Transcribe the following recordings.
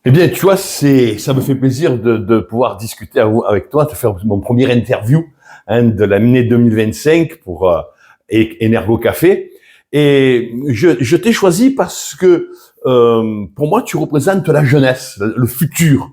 Eh bien, tu vois, ça me fait plaisir de pouvoir discuter avec toi, de faire mon premier interview de l'année 2025 pour Energo Café. Et je t'ai choisi parce que pour moi, tu représentes la jeunesse, le futur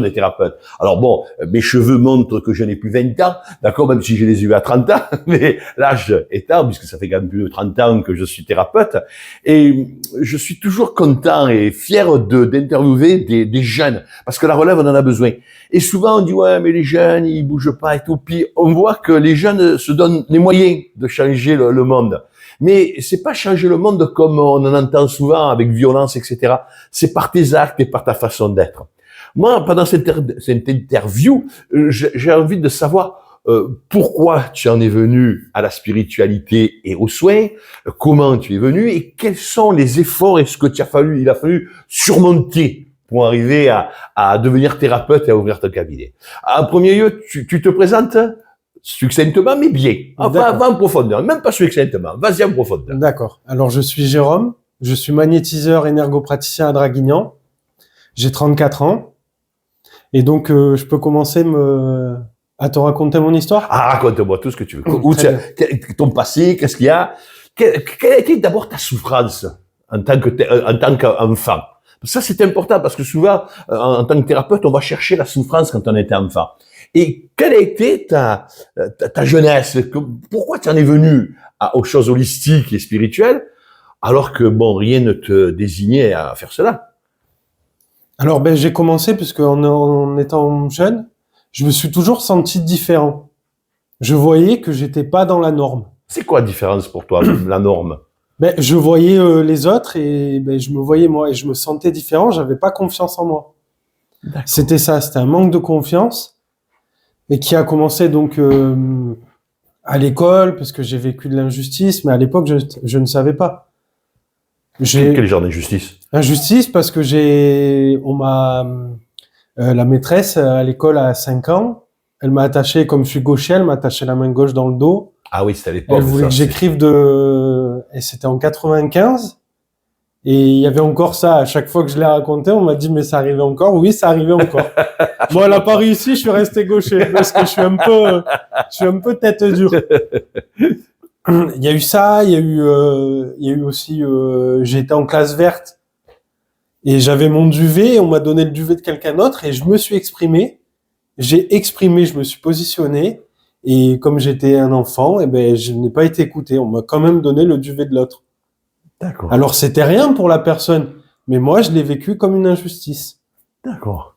des thérapeutes. Alors bon, mes cheveux montrent que je n'ai plus 20 ans, d'accord, même si je les ai eus à 30 ans, mais l'âge étant, puisque ça fait quand même plus de 30 ans que je suis thérapeute, et je suis toujours content et fier d'interviewer des jeunes, parce que la relève, on en a besoin. Et souvent, on dit, ouais, mais les jeunes, ils bougent pas et tout. Puis, on voit que les jeunes se donnent les moyens de changer le monde. Mais c'est pas changer le monde comme on en entend souvent avec violence, etc. C'est par tes actes et par ta façon d'être. Moi, pendant cette interview, j'ai envie de savoir pourquoi tu en es venu à la spiritualité et aux soins, comment tu es venu et quels sont les efforts et ce que il a fallu surmonter pour arriver à devenir thérapeute et à ouvrir ton cabinet. En premier lieu, tu te présentes succinctement, mais bien. Enfin, va en profondeur, même pas succinctement. Vas-y en profondeur. D'accord. Alors, je suis Jérôme. Je suis magnétiseur énergopraticien à Draguignan. J'ai 34 ans. Et donc, je peux commencer à te raconter mon histoire? Ah, raconte-moi tout ce que tu veux. Ton passé, qu'est-ce qu'il y a? Quelle a été d'abord ta souffrance en tant qu'enfant? Ça, c'est important parce que souvent, en tant que thérapeute, on va chercher la souffrance quand on était enfant. Et quelle a été ta jeunesse? Pourquoi tu en es venu aux choses holistiques et spirituelles alors que, bon, rien ne te désignait à faire cela? Alors, j'ai commencé puisque en étant jeune, je me suis toujours senti différent. Je voyais que j'étais pas dans la norme. C'est quoi la différence pour toi, la norme? Je voyais les autres et je me voyais moi et je me sentais différent. J'avais pas confiance en moi. C'était ça, c'était un manque de confiance et qui a commencé donc à l'école parce que j'ai vécu de l'injustice, mais à l'époque je ne savais pas. Quel genre d'injustice? Injustice parce que la maîtresse à l'école à 5 ans, elle m'a attaché, comme je suis gaucher, elle m'a attaché la main gauche dans le dos. Ah oui, c'était à l'époque. Elle voulait que j'écrive et c'était en 95. Et il y avait encore ça. À chaque fois que je l'ai raconté, on m'a dit, mais ça arrivait encore. Oui, ça arrivait encore. Bon, elle a pas réussi, je suis resté gaucher parce que je suis un peu tête dure. Il y a eu ça, il y a eu aussi, j'étais en classe verte et j'avais mon duvet, on m'a donné le duvet de quelqu'un d'autre et je me suis exprimé. J'ai exprimé, je me suis positionné et comme j'étais un enfant, je n'ai pas été écouté. On m'a quand même donné le duvet de l'autre. D'accord. Alors c'était rien pour la personne, mais moi je l'ai vécu comme une injustice. D'accord.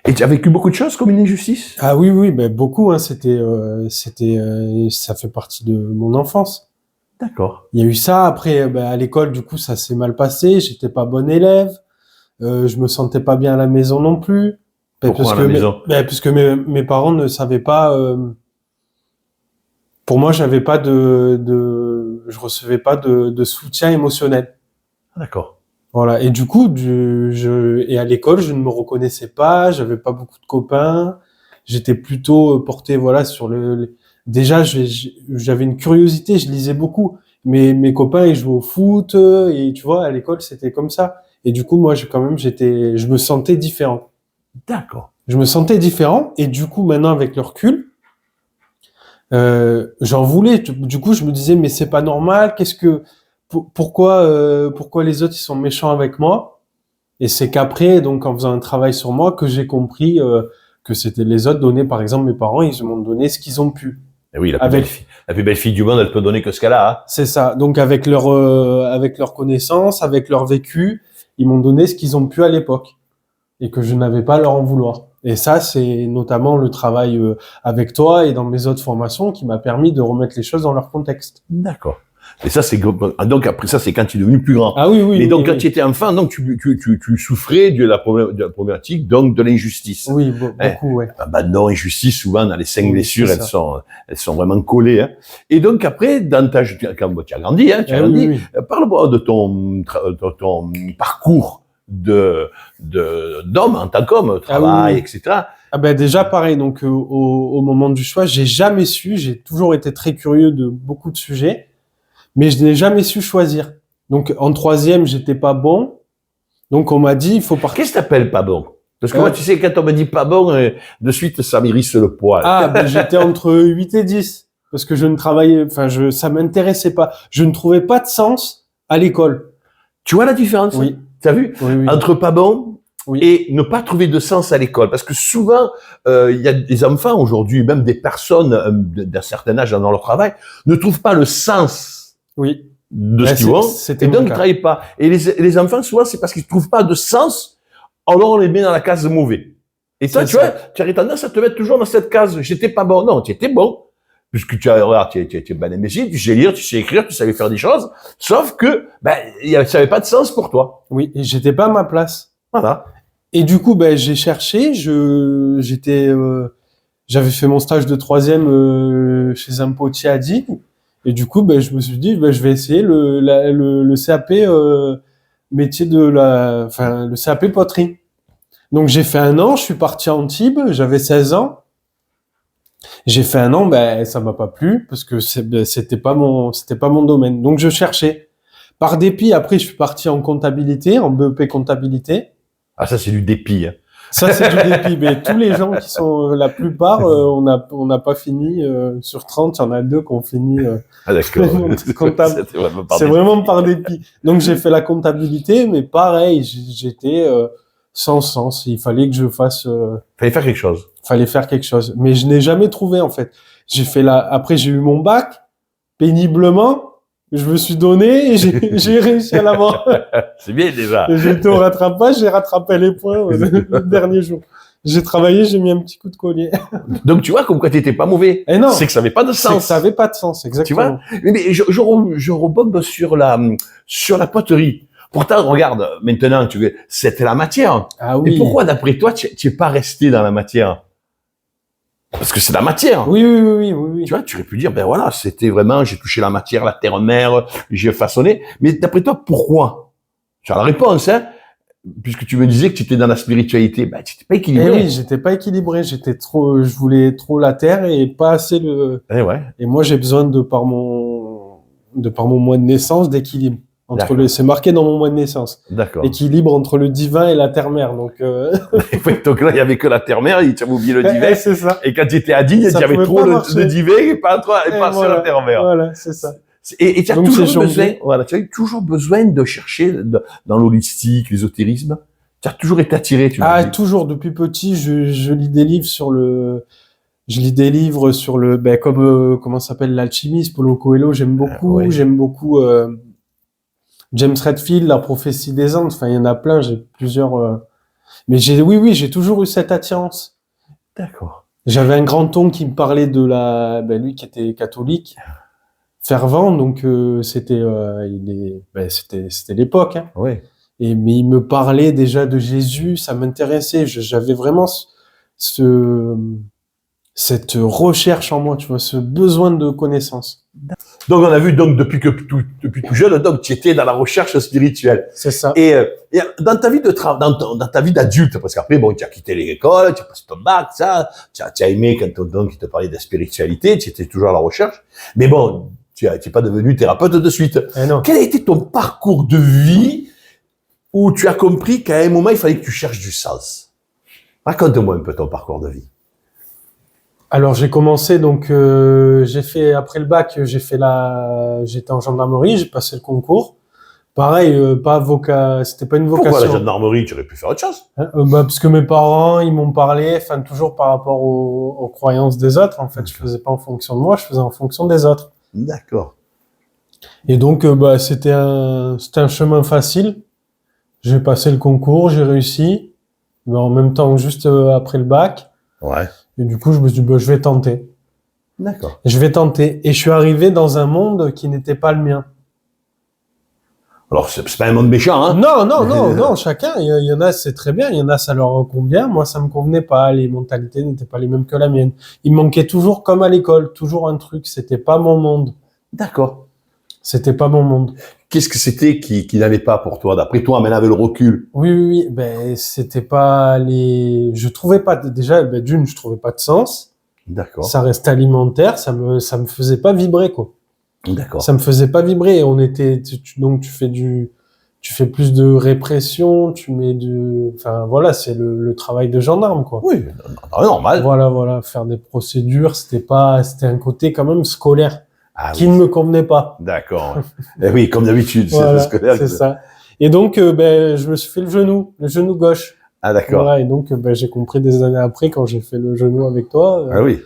Et tu as vécu beaucoup de choses comme une injustice? Ah oui, beaucoup. Hein, ça fait partie de mon enfance. D'accord. Il y a eu ça. Après, à l'école, du coup, ça s'est mal passé. J'étais pas bon élève. Je me sentais pas bien à la maison non plus. Pourquoi à la maison? Puisque mes parents ne savaient pas. Pour moi, je recevais pas de soutien émotionnel. Ah, d'accord. Voilà. Et du coup, et à l'école, je ne me reconnaissais pas. J'avais pas beaucoup de copains. J'étais plutôt porté, voilà, déjà, j'avais une curiosité. Je lisais beaucoup. Mais mes copains, ils jouaient au foot. Et tu vois, à l'école, c'était comme ça. Et du coup, moi, je me sentais différent. D'accord. Je me sentais différent. Et du coup, maintenant, avec le recul, j'en voulais. Du coup, je me disais, mais c'est pas normal. Pourquoi les autres ils sont méchants avec moi? Et c'est qu'après, donc en faisant un travail sur moi, que j'ai compris que c'était les autres donnaient. Par exemple, mes parents, ils m'ont donné ce qu'ils ont pu. Et oui, la plus belle fille du monde, elle peut donner que ce qu'elle a. Hein. C'est ça. Donc avec leur connaissance, avec leur vécu, ils m'ont donné ce qu'ils ont pu à l'époque et que je n'avais pas à leur en vouloir. Et ça, c'est notamment le travail avec toi et dans mes autres formations qui m'a permis de remettre les choses dans leur contexte. D'accord. Et ça, donc après ça, c'est quand tu es devenu plus grand. Ah oui. Mais donc, oui, quand tu étais enfant, donc tu souffrais de la problématique, donc de l'injustice. Oui, beaucoup, ouais. Non, injustice, souvent, dans les 5 blessures, elles sont vraiment collées, hein. Et donc, après, quand tu as grandi, hein, Oui. Parle-moi de ton parcours d'homme en tant qu'homme, travail, etc. Déjà, pareil. Donc, au moment du choix, j'ai toujours été très curieux de beaucoup de sujets, mais je n'ai jamais su choisir. Donc, en troisième, j'étais pas bon. Donc, on m'a dit, il faut partir. Qu'est-ce que t'appelles pas bon? Parce que moi, tu sais, quand on me dit pas bon, de suite, ça m'irrisse le poil. Ah, ben, j'étais entre 8 et 10. Parce que je ne travaillais, enfin, ça m'intéressait pas. Je ne trouvais pas de sens à l'école. Tu vois la différence? Oui. T'as vu? Oui, oui. Entre pas bon Oui. et ne pas trouver de sens à l'école. Parce que souvent, il y a des enfants aujourd'hui, même des personnes d'un certain âge dans leur travail, ne trouvent pas le sens Oui. de ce qu'ils font. C'était Et donc, mon ils cas. travaillent pas. Et les enfants, souvent, c'est parce qu'ils ne trouvent pas de sens, alors on les met dans la case mauvais. Et toi, C'est tu ça. vois, tu aurais tendance à te mettre toujours dans cette case. J'étais pas bon. Non, tu étais bon. Puisque regarde, tu es ben imbécile, tu sais lire, tu sais écrire, tu savais faire des choses. Sauf que, ça avait pas de sens pour toi. Oui. Et j'étais pas à ma place. Voilà. Et du coup, ben, j'ai cherché, j'avais fait mon stage de 3e chez un potier à Digne. Et du coup, ben, je me suis dit, ben, je vais essayer le CAP métier le CAP poterie. Donc, j'ai fait 1 an, je suis parti à Antibes, j'avais 16 ans. J'ai fait 1 an, ben, ça m'a pas plu, parce que c'était pas mon domaine. Donc, je cherchais. Par dépit, après, je suis parti en comptabilité, en BEP comptabilité. Ah, ça, c'est du dépit. Hein. Ça, c'est du dépit. Mais tous les gens qui sont, la plupart, on n'a pas fini, sur 30, il y en a 2 qui ont fini, Ah, d'accord. comptable. C'était vraiment par C'est dépit. vraiment par dépit. Donc, j'ai fait la comptabilité, mais pareil, j'étais, sans sens. Il fallait que je fasse, Fallait faire quelque chose. fallait faire quelque chose. Mais je n'ai jamais trouvé, en fait. Après, j'ai eu mon bac, péniblement. Je me suis donné et j'ai réussi à l'avoir. C'est bien, déjà. J'ai été au rattrapage, j'ai rattrapé les points le dernier jour. J'ai travaillé, j'ai mis un petit coup de collier. Donc, tu vois, comme quoi t'étais pas mauvais. Et non. C'est que ça avait pas de C'est que sens. ça avait pas de sens, exactement. Tu vois? Mais je rebombe sur la poterie. Pourtant, regarde, maintenant, c'était la matière. Ah oui. Et pourquoi, d'après toi, tu es pas resté dans la matière? Parce que c'est la matière. Oui. Tu vois, tu aurais pu dire, ben voilà, c'était vraiment, j'ai touché la matière, la terre-mère, j'ai façonné. Mais d'après toi, pourquoi? Tu as la réponse, hein? Puisque tu me disais que tu étais dans la spiritualité, ben, tu n'étais pas Eh équilibré. oui, j'étais pas équilibré, je voulais trop la terre et pas assez Eh ouais. et moi j'ai besoin de par mon mois de naissance d'équilibre D'accord. c'est marqué dans mon mois de naissance. D'accord. Équilibre entre le divin et la terre-mère, donc Donc là, il y avait que la terre-mère, tu avais oublié le divin. c'est ça. Et quand tu étais à Digne, il Ça y avait pouvait trop pas de marcher. divin et pas sur Voilà. la terre-mère. Voilà, c'est ça. Et tu as Donc, toujours c'est besoin, changé. voilà, tu as eu toujours besoin de chercher dans l'holistique, l'ésotérisme. Tu as toujours été attiré, tu m'as Ah, dit. toujours depuis petit, je lis des livres sur le comme comment ça s'appelle, l'alchimiste, Paulo Coelho, j'aime beaucoup, ouais. j'aime beaucoup James Redfield, La prophétie des Andes, enfin il y en a plein, j'ai plusieurs mais j'ai toujours eu cette attirance. D'accord. J'avais un grand-oncle qui me parlait de lui qui était catholique fervent, donc c'était l'époque, hein. Ouais. Mais il me parlait déjà de Jésus, ça m'intéressait. J'avais vraiment cette recherche en moi, tu vois, ce besoin de connaissance. Donc on a vu depuis tout jeune, donc tu étais dans la recherche spirituelle. C'est ça. Et dans ta vie dans ta vie d'adulte, parce qu'après bon, tu as quitté l'école, tu as passé ton bac, ça, tu as aimé quand ton oncle te parlait de spiritualité, tu étais toujours à la recherche. Mais bon, tu n'es pas devenu thérapeute de suite. Eh non. Quel a été ton parcours de vie où tu as compris qu'à un moment il fallait que tu cherches du sens? Raconte-moi un peu ton parcours de vie. Alors j'ai commencé donc j'ai fait après le bac, j'étais en gendarmerie, j'ai passé le concours. Pareil, c'était pas une vocation. Pourquoi la gendarmerie? Tu aurais pu faire autre chose. Parce que mes parents, ils m'ont parlé, enfin toujours par rapport aux croyances des autres. En fait, je faisais pas en fonction de moi, je faisais en fonction des autres. D'accord. Et donc c'était un chemin facile. J'ai passé le concours, j'ai réussi, mais en même temps juste après le bac. Ouais. Et du coup, je me suis dit, je vais tenter. D'accord. Je vais tenter. Et je suis arrivé dans un monde qui n'était pas le mien. Alors, c'est pas un monde méchant, hein? Non, chacun, il y en a, c'est très bien, il y en a, ça leur convient. Moi, ça me convenait pas, les mentalités n'étaient pas les mêmes que la mienne. Il me manquait toujours, comme à l'école, toujours un truc, c'était pas mon monde. D'accord. C'était pas mon monde. Qu'est-ce que c'était qui n'allait pas pour toi, d'après toi, maintenant avec le recul? Oui, c'était pas je trouvais pas, déjà, d'une, je trouvais pas de sens. D'accord. Ça reste alimentaire, ça me faisait pas vibrer, quoi. D'accord. Ça me faisait pas vibrer. Donc tu tu fais plus de répression, enfin voilà, c'est le travail de gendarme, quoi. Oui, normal. Voilà, faire des procédures, c'était un côté quand même scolaire qui Oui. ne me convenait pas. D'accord. Et oui, comme d'habitude, Voilà, c'est scolaire. c'est ça. Et donc, je me suis fait le genou gauche. Ah, d'accord. Voilà, et donc, j'ai compris des années après, quand j'ai fait le genou avec toi. Ah oui.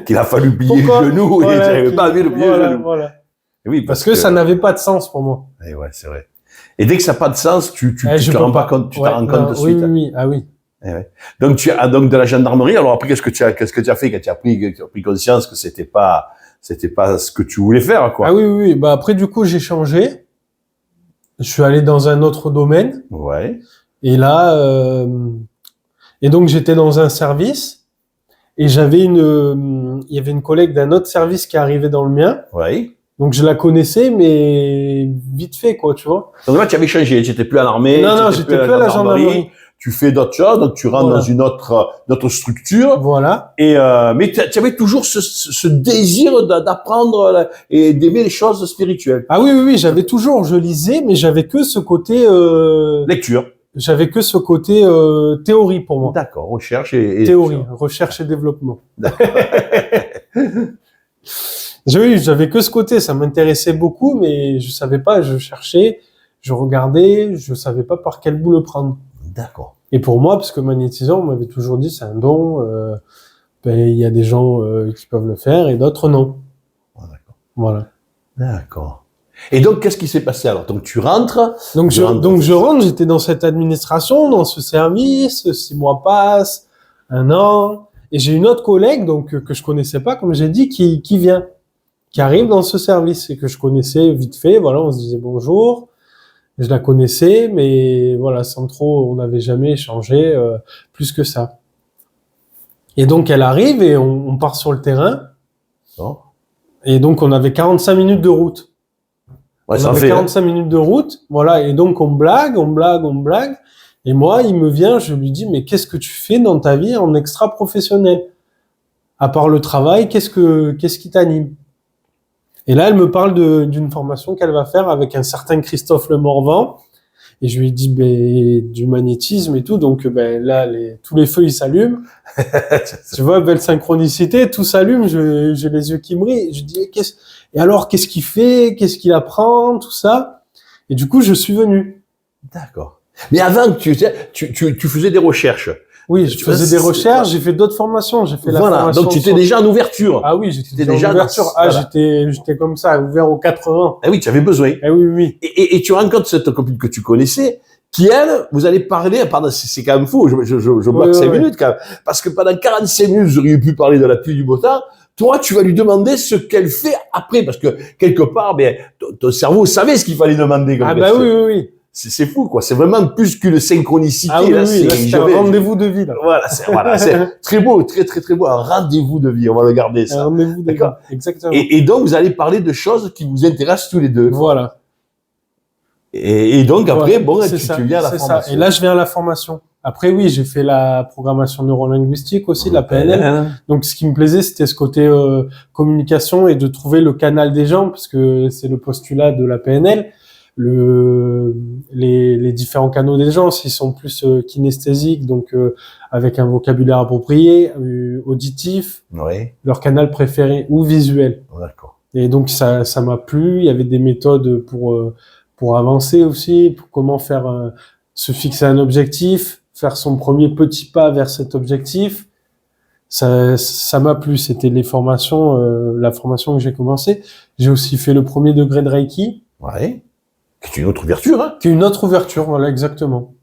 Qu'il a fallu plier Pourquoi le genou et tu n'arrivais pas à plier le genou. Voilà. Et oui, Parce que ça n'avait pas de sens pour moi. Et ouais, c'est vrai. Et dès que ça n'a pas de sens, tu Je te peux rends pas compte, tu t'en rends compte de oui, suite. oui, ah oui. Et ouais. Donc tu as donc de la gendarmerie. Alors après, qu'est-ce que tu as fait quand tu as pris conscience que c'était pas ce que tu voulais faire, quoi? Ah oui, oui, oui. Bah après, du coup, j'ai changé. Je suis allé dans un autre domaine. Ouais. Et là, et donc j'étais dans un service et il y avait une collègue d'un autre service qui arrivait dans le mien. Ouais. Donc je la connaissais, mais vite fait, quoi, tu vois. Donc là, tu avais changé. Tu n'étais plus à l'armée. Non, j'étais plus à la gendarmerie. Tu fais d'autres choses, donc tu rentres dans une autre structure. Voilà. Et mais tu avais toujours ce désir d'apprendre et d'aimer les choses spirituelles. Ah oui, oui, oui, je lisais, mais j'avais que ce côté Lecture. J'avais que ce côté théorie pour moi. D'accord, recherche et théorie, recherche et développement. D'accord. Oui, j'avais que ce côté, ça m'intéressait beaucoup, mais je savais pas, je cherchais, je regardais, je savais pas par quel bout le prendre. D'accord. Et pour moi, parce que magnétiseur, on m'avait toujours dit c'est un don, il y a des gens qui peuvent le faire et d'autres non. Ah, d'accord. Voilà. D'accord. Et donc, qu'est-ce qui s'est passé alors? Donc, tu rentres. Donc, je rentre, j'étais dans cette administration, dans ce service, 6 mois passent, 1 an, et j'ai une autre collègue, donc, que je connaissais pas, comme j'ai dit, qui vient, qui arrive dans ce service, et que je connaissais vite fait, voilà, on se disait bonjour, je la connaissais, mais voilà, sans trop, on n'avait jamais échangé, plus que ça. Et donc, elle arrive, et on part sur le terrain, Non. et donc, on avait 45 minutes de route. Ouais, on avait 45 minutes de route, voilà, et donc on blague, et moi, il me vient, je lui dis, mais qu'est-ce que tu fais dans ta vie en extra-professionnel? À part le travail, qu'est-ce qui t'anime? Et là, elle me parle d'une formation qu'elle va faire avec un certain Christophe Le Morvan, et je lui dis, du magnétisme et tout, donc là, tous les feux, ils s'allument. Tu vois, belle synchronicité, tout s'allume, j'ai les yeux qui brillent, je dis, et alors, qu'est-ce qu'il fait? Qu'est-ce qu'il apprend? Tout ça. Et du coup, je suis venu. D'accord. Mais avant, tu faisais des recherches. Oui, je faisais des recherches, j'ai fait d'autres formations. J'ai fait la formation. Donc, tu étais déjà en ouverture. Ah oui, j'étais déjà en ouverture. J'étais comme ça, ouvert aux 80. Ah oui, tu avais besoin. Ah oui, oui. Et tu rencontres cette copine que tu connaissais, qui elle, vous allez parler, pardon, c'est quand même faux, je bloque 5 minutes quand même, parce que pendant 45 minutes, vous auriez pu parler de la pluie du beau temps. Toi, tu vas lui demander ce qu'elle fait après, parce que quelque part, ton cerveau savait ce qu'il fallait demander. Ah bah oui, oui, oui. C'est fou, quoi. C'est vraiment plus qu'une synchronicité. Ah oui, là, c'est un rendez-vous de vie, là. Voilà, c'est très beau, très, très, très beau. Un rendez-vous de vie. On va le garder, ça. Un rendez-vous de vie. Exactement. Et donc, vous allez parler de choses qui vous intéressent tous les deux. Voilà. Et donc, après, voilà, tu viens à la formation. Ça. Et là, je viens à la formation. Après, oui, j'ai fait la programmation neurolinguistique aussi, la PNL. Donc, ce qui me plaisait, c'était ce côté communication et de trouver le canal des gens, parce que c'est le postulat de la PNL. Les différents canaux des gens, s'ils sont plus kinesthésiques, donc avec un vocabulaire approprié, auditif, oui. Leur canal préféré, ou visuel. D'accord. Et donc, ça m'a plu. Il y avait des méthodes pour avancer aussi, pour comment faire se fixer un objectif, faire son premier petit pas vers cet objectif. Ça m'a plu. C'était la formation que j'ai commencé. J'ai aussi fait le premier degré de Reiki. Ouais. C'est une autre ouverture, hein. Qui est une autre ouverture, voilà, exactement.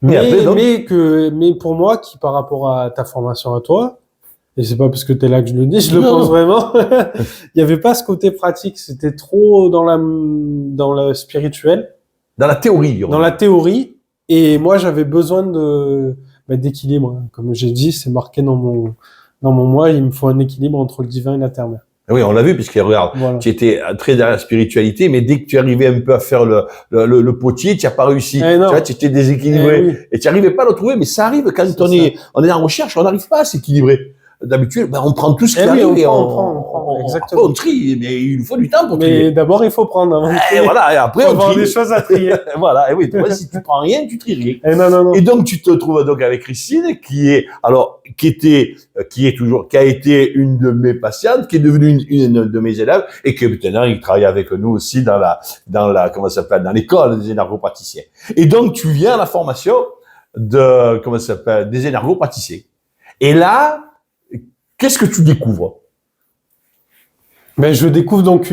Mais pour moi, qui par rapport à ta formation à toi, et c'est pas parce que t'es là que je le dis, je le pense vraiment, il y avait pas ce côté pratique, c'était trop dans le spirituel. Dans la théorie. Dans la théorie, et moi j'avais besoin d'équilibre. Comme j'ai dit, c'est marqué dans mon moi, il me faut un équilibre entre le divin et la terre-mère. Oui, on l'a vu, puisque regarde, voilà. Tu étais très dans la spiritualité, mais dès que tu arrivais un peu à faire le potier, tu n'as pas réussi. Tu vois, tu étais déséquilibré. Oui. Et tu n'arrivais pas à le trouver, mais ça arrive quand on est en recherche, on n'arrive pas à s'équilibrer. d'habitude, ben, on prend tout ce qui Eh oui, arrive et on prend, exactement. après, on trie, mais il nous faut du temps pour Mais trier. d'abord, il faut prendre avant de Et trier. voilà, et après, Faut on avoir trie. des choses à trier. Voilà, et oui, toi, si tu prends rien, tu tries rien. Eh non, non, non. Et donc, tu te trouves donc avec Christine, qui a été une de mes patientes, qui est devenue une de mes élèves, et que maintenant, il travaille avec nous aussi dans comment ça s'appelle, dans l'école des énergopraticiens. Et donc, tu viens à la formation des énergopraticiens. Et là, qu'est-ce que tu découvres? Ben, je découvre donc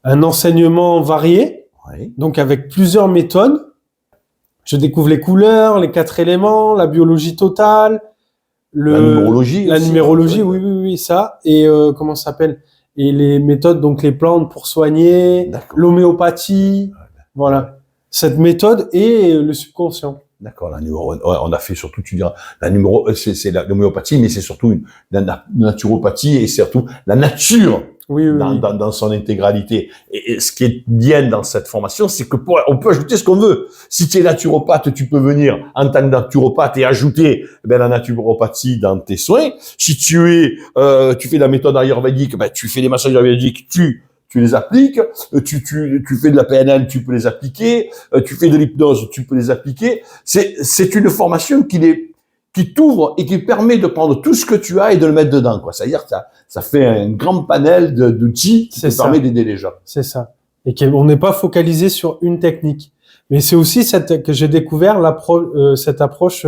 un enseignement varié, Oui. donc avec plusieurs méthodes. Je découvre les couleurs, les 4 éléments, la biologie totale, La numérologie la aussi, numérologie, hein, oui, ça. Et comment ça s'appelle? Et les méthodes, donc les plantes pour soigner, D'accord. l'homéopathie, voilà. Cette méthode et le subconscient. D'accord, on a fait surtout, tu diras, c'est l'homéopathie, mais c'est surtout la naturopathie et surtout la nature Oui, oui, oui. dans son intégralité. Et ce qui est bien dans cette formation, c'est que on peut ajouter ce qu'on veut. Si tu es naturopathe, tu peux venir en tant que naturopathe et ajouter la naturopathie dans tes soins. Si tu fais la méthode ayurvédique, tu fais des massages ayurvédiques, tu les appliques, tu fais de la PNL, tu peux les appliquer, tu fais de l'hypnose, tu peux les appliquer. C'est une formation qui t'ouvre et qui permet de prendre tout ce que tu as et de le mettre dedans, quoi. C'est-à-dire que ça fait un grand panel d'outils qui te permet d'aider les gens. C'est ça. Et qu'on n'est pas focalisé sur une technique. Mais c'est aussi que j'ai découvert cette approche,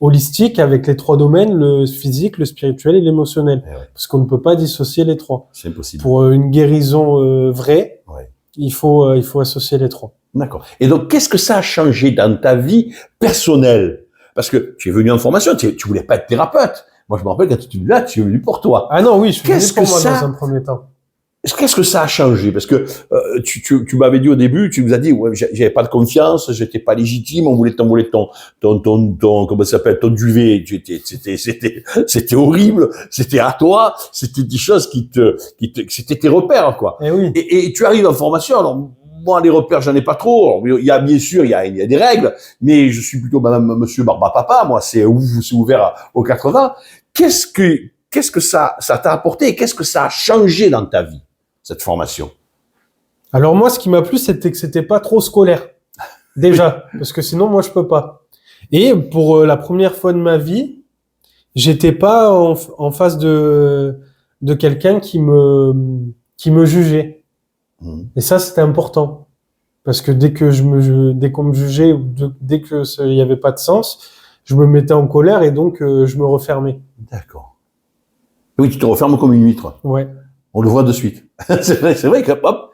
holistique avec les 3 domaines, le physique, le spirituel et l'émotionnel. Ouais. Parce qu'on ne peut pas dissocier les 3. C'est impossible. Pour une guérison vraie, ouais. il faut associer les 3. D'accord. Et donc, qu'est-ce que ça a changé dans ta vie personnelle? Parce que tu es venu en formation, tu voulais pas être thérapeute. Moi, je me rappelle quand tu es venu là, tu es venu pour toi. Ah non, oui, je suis venu pour moi dans un premier temps. Qu'est-ce que ça a changé? Parce que tu m'avais dit au début, tu nous as dit, ouais, j'avais pas de confiance, j'étais pas légitime, on voulait ton comment ça s'appelle, ton duvet, c'était horrible, c'était à toi, c'était des choses c'était tes repères, quoi. Eh oui. Et tu arrives en formation, alors moi les repères j'en ai pas trop. Il y a bien sûr il y a des règles, mais je suis plutôt monsieur Barba Papa, moi c'est ouvert aux 80. Qu'est-ce que ça t'a apporté et qu'est-ce que ça a changé dans ta vie, cette formation? Alors moi, ce qui m'a plu, c'était que c'était pas trop scolaire. Déjà. Parce que sinon, moi, je peux pas. Et pour la première fois de ma vie, j'étais pas en face de quelqu'un qui me jugeait. Et ça, c'était important. Parce que dès qu'on me jugeait ou dès que il y avait pas de sens, je me mettais en colère et donc je me refermais. D'accord. Oui, tu te refermes comme une huître. Ouais. On le voit de suite. C'est vrai que hop.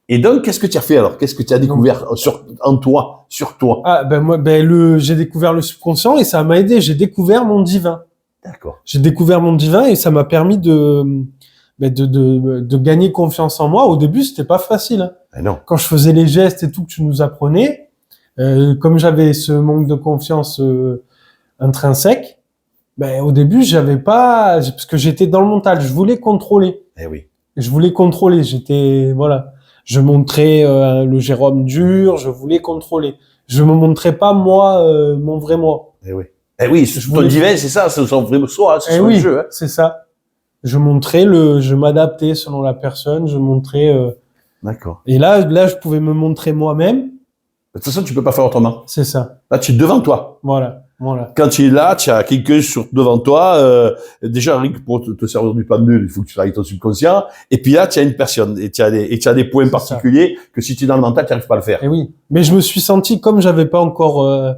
Et donc, qu'est-ce que tu as fait alors? Qu'est-ce que tu as découvert sur toi? Ah, j'ai découvert le subconscient et ça m'a aidé. J'ai découvert mon divin. D'accord. J'ai découvert mon divin et ça m'a permis de gagner confiance en moi. Au début, c'était pas facile. Hein. Mais non. Quand je faisais les gestes et tout que tu nous apprenais, comme j'avais ce manque de confiance intrinsèque, au début, j'avais pas, parce que j'étais dans le mental. Je voulais contrôler. Eh oui. Je voulais contrôler. Je montrais le Jérôme dur. Je voulais contrôler. Je me montrais pas moi, mon vrai moi. Eh oui. Eh oui, ton divin, c'est ça, c'est son vrai soi, c'est son jeu. Hein. C'est ça. Je m'adaptais selon la personne, je montrais. D'accord. Et là, je pouvais me montrer moi-même. De toute façon, tu peux pas faire autrement. C'est ça. Là, tu es devant toi. Voilà. Quand tu es là, tu as quelqu'un devant toi. Déjà, pour te servir du pendule, il faut que tu travailles ton subconscient. Et puis là, tu as une personne et tu as des points particuliers que si tu es dans le mental, tu n'arrives pas à le faire. Et oui. Mais je me suis senti comme j'avais pas encore.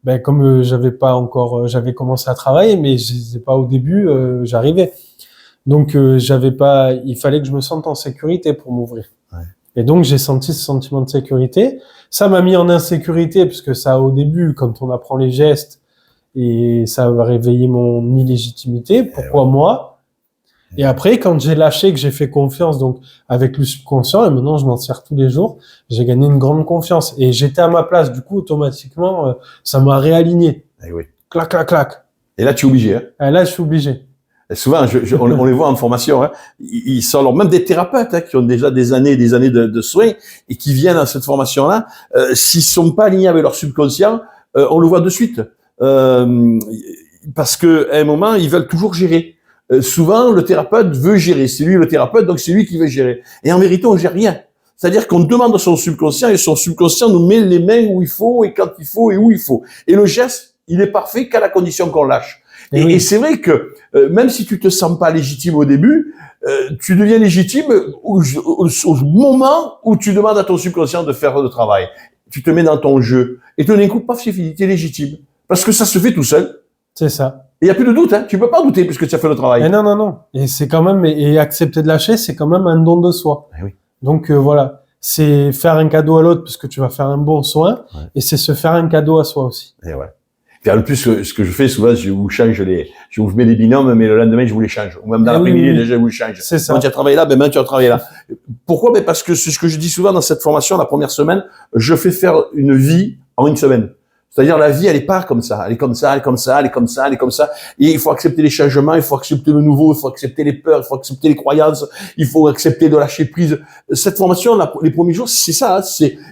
J'avais commencé à travailler, mais je sais pas au début, j'arrivais. Donc il fallait que je me sente en sécurité pour m'ouvrir. Ouais. Et donc j'ai senti ce sentiment de sécurité. Ça m'a mis en insécurité parce que ça au début, quand on apprend les gestes, et ça va réveiller mon illégitimité. Pourquoi moi? Et après, quand j'ai lâché, que j'ai fait confiance, donc avec le subconscient, et maintenant je m'en sers tous les jours, j'ai gagné une grande confiance. Et j'étais à ma place, du coup, automatiquement, ça m'a réaligné. Eh oui. Clac, clac, clac. Et là, tu es obligé. Hein. Et là, je suis obligé. Et souvent, on les voit en formation. Hein. Ils sont alors même des thérapeutes hein, qui ont déjà des années de soins et qui viennent à cette formation-là. S'ils sont pas alignés avec leur subconscient, on le voit de suite. parce que à un moment, ils veulent toujours gérer. Souvent, le thérapeute veut gérer. C'est lui le thérapeute, donc c'est lui qui veut gérer. Et en vérité, on gère rien. C'est-à-dire qu'on demande à son subconscient et son subconscient nous met les mains où il faut et quand il faut et où il faut. Et le geste, il est parfait qu'à la condition qu'on lâche. Et c'est vrai que même si tu te sens pas légitime au début, tu deviens légitime au moment où tu demandes à ton subconscient de faire le travail. Tu te mets dans ton jeu. Et tout d'un coup, paf, c'est fini, t'es légitime. Parce que ça se fait tout seul. C'est ça. Et il n'y a plus de doute, hein. Tu peux pas douter puisque tu as fait le travail. Et non. Et c'est quand même, et accepter de lâcher, c'est quand même un don de soi. Eh oui. Donc voilà, c'est faire un cadeau à l'autre parce que tu vas faire un bon soin, et c'est se faire un cadeau à soi aussi. Et ouais. Et en plus, ce que je fais souvent, je vous mets des binômes, mais le lendemain, je vous les change. Ou même dans l'après-midi, déjà, je vous les change. C'est ça. Quand tu as travaillé là, maintenant, tu as travaillé là. Pourquoi? Ben, parce que c'est ce que je dis souvent dans cette formation, la première semaine, je fais faire une vie en une semaine. C'est-à-dire, la vie, elle est pas comme ça. Elle est comme ça, elle est comme ça, elle est comme ça, elle est comme ça. Et il faut accepter les changements, il faut accepter le nouveau, il faut accepter les peurs, il faut accepter les croyances, il faut accepter de lâcher prise. Cette formation, les premiers jours, c'est ça,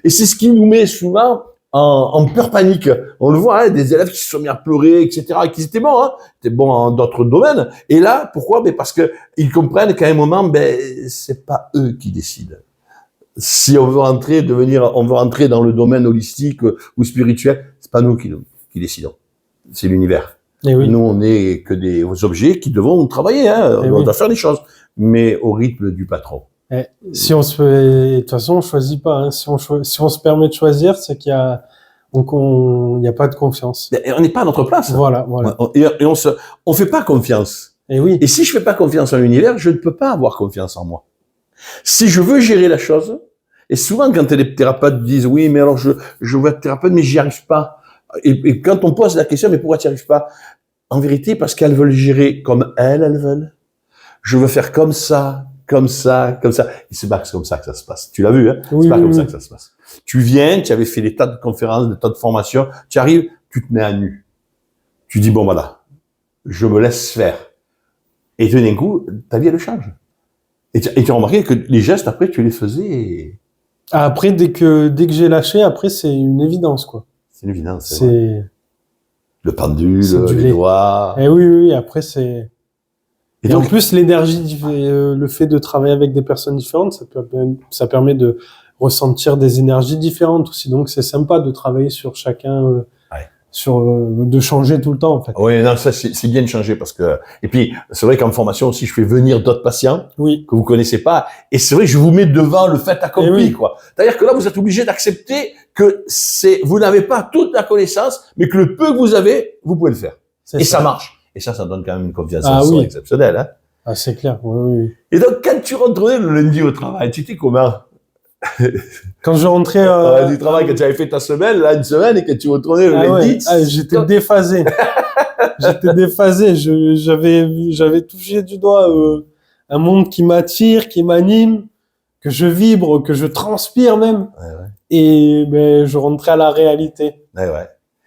et c'est ce qui nous met souvent en peur panique. On le voit, hein, des élèves qui se sont mis à pleurer, etc., et qui étaient bons, hein, étaient bons dans d'autres domaines. Et là, pourquoi? Ben, parce que ils comprennent qu'à un moment, ben, c'est pas eux qui décident. Si on veut on veut rentrer dans le domaine holistique ou spirituel, c'est pas nous qui décidons. C'est l'univers. Et oui. Nous, on n'est que des objets qui devons travailler, hein. On doit faire des choses, mais au rythme du patron. Si on se fait, de toute façon, on choisit pas, hein. Si on se permet de choisir, c'est qu'il y a, donc il n'y a pas de confiance. Et on n'est pas à notre place. Voilà. Et on fait pas confiance. Et oui. Et si je fais pas confiance en l'univers, je ne peux pas avoir confiance en moi. Si je veux gérer la chose, et souvent quand les thérapeutes disent oui, mais alors je veux être thérapeute, mais j'y arrive pas. Et quand on pose la question, mais pourquoi tu n'y arrives pas? En vérité, parce qu'elles veulent gérer comme elles veulent. Je veux faire comme ça. Et c'est pas comme ça que ça se passe. Tu l'as vu, hein? Oui, c'est pas comme ça que ça se passe. Tu viens, tu avais fait des tas de conférences, des tas de formations, tu arrives, tu te mets à nu. Tu dis, bon, voilà, je me laisse faire. Et tout d'un coup, ta vie, elle change. Et tu as remarqué que les gestes, après, tu les faisais. Après, dès que j'ai lâché, après, c'est une évidence, quoi. C'est une évidence. C'est le pendule, les doigts. Eh oui, après, c'est... Et donc, en plus, l'énergie, le fait de travailler avec des personnes différentes, ça permet de ressentir des énergies différentes aussi. Donc, c'est sympa de travailler sur chacun, de changer tout le temps, en fait. Oui, non, ça, c'est bien de changer parce que, et puis, c'est vrai qu'en formation aussi, je fais venir d'autres patients. Oui. Que vous connaissez pas. Et c'est vrai que je vous mets devant le fait accompli, quoi. C'est-à-dire que là, vous êtes obligé d'accepter que vous n'avez pas toute la connaissance, mais que le peu que vous avez, vous pouvez le faire. Et ça marche. Et ça donne quand même une confiance en soi exceptionnelle, hein. Ah, c'est clair. Oui. Et donc, quand tu rentrais le lundi au travail, tu étais comment? Quand je rentrais du travail, quand tu avais fait ta semaine, là, une semaine, et que tu retournais le lundi. J'étais déphasé. J'avais touché du doigt un monde qui m'attire, qui m'anime, que je vibre, que je transpire même. Et je rentrais à la réalité.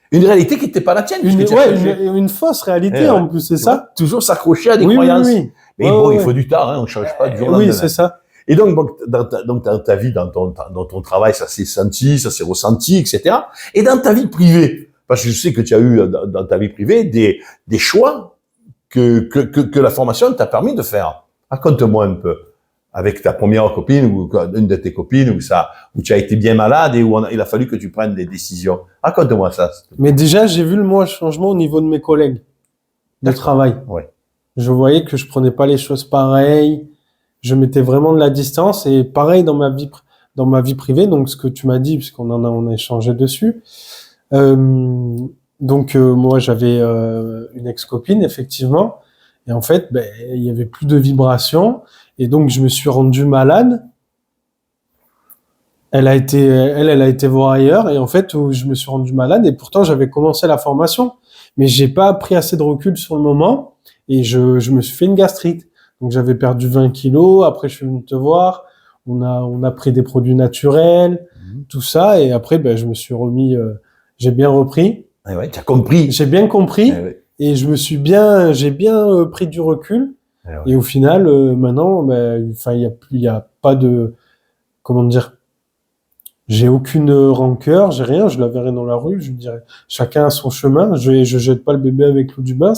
Une réalité qui n'était pas la tienne. Une fausse réalité en plus, c'est ça. Toujours s'accrocher à des croyances. Oui. Mais il faut du temps, hein, on ne change pas du jour au lendemain. Oui, c'est ça. Et donc dans ta vie, dans ton travail, ça s'est senti, ça s'est ressenti, etc. Et dans ta vie privée, parce que je sais que tu as eu dans ta vie privée des choix que la formation t'a permis de faire. Raconte-moi un peu. Avec ta première copine ou une de tes copines où tu as été bien malade et où il a fallu que tu prennes des décisions. Raconte-moi ça. Mais déjà, j'ai vu le changement au niveau de mes collègues de travail. Ouais. Je voyais que je prenais pas les choses pareilles. Je mettais vraiment de la distance et pareil dans ma vie privée. Donc, ce que tu m'as dit, puisqu'on on a échangé dessus. Moi, j'avais une ex-copine, effectivement. Et en fait, il y avait plus de vibrations. Et donc, je me suis rendu malade. Elle a été voir ailleurs. Et en fait, je me suis rendu malade. Et pourtant, j'avais commencé la formation. Mais j'ai pas pris assez de recul sur le moment. Et je me suis fait une gastrite. Donc, j'avais perdu 20 kilos. Après, je suis venu te voir. On a pris des produits naturels, tout ça. Et après, je me suis remis, j'ai bien repris. Ouais, tu as compris. J'ai bien compris. Et j'ai bien pris du recul. Et au final, maintenant, il y a pas de, comment dire, J'ai aucune rancœur, j'ai rien, je la verrai dans la rue, je lui dirais, chacun a son chemin, je jette pas le bébé avec l'eau du bain,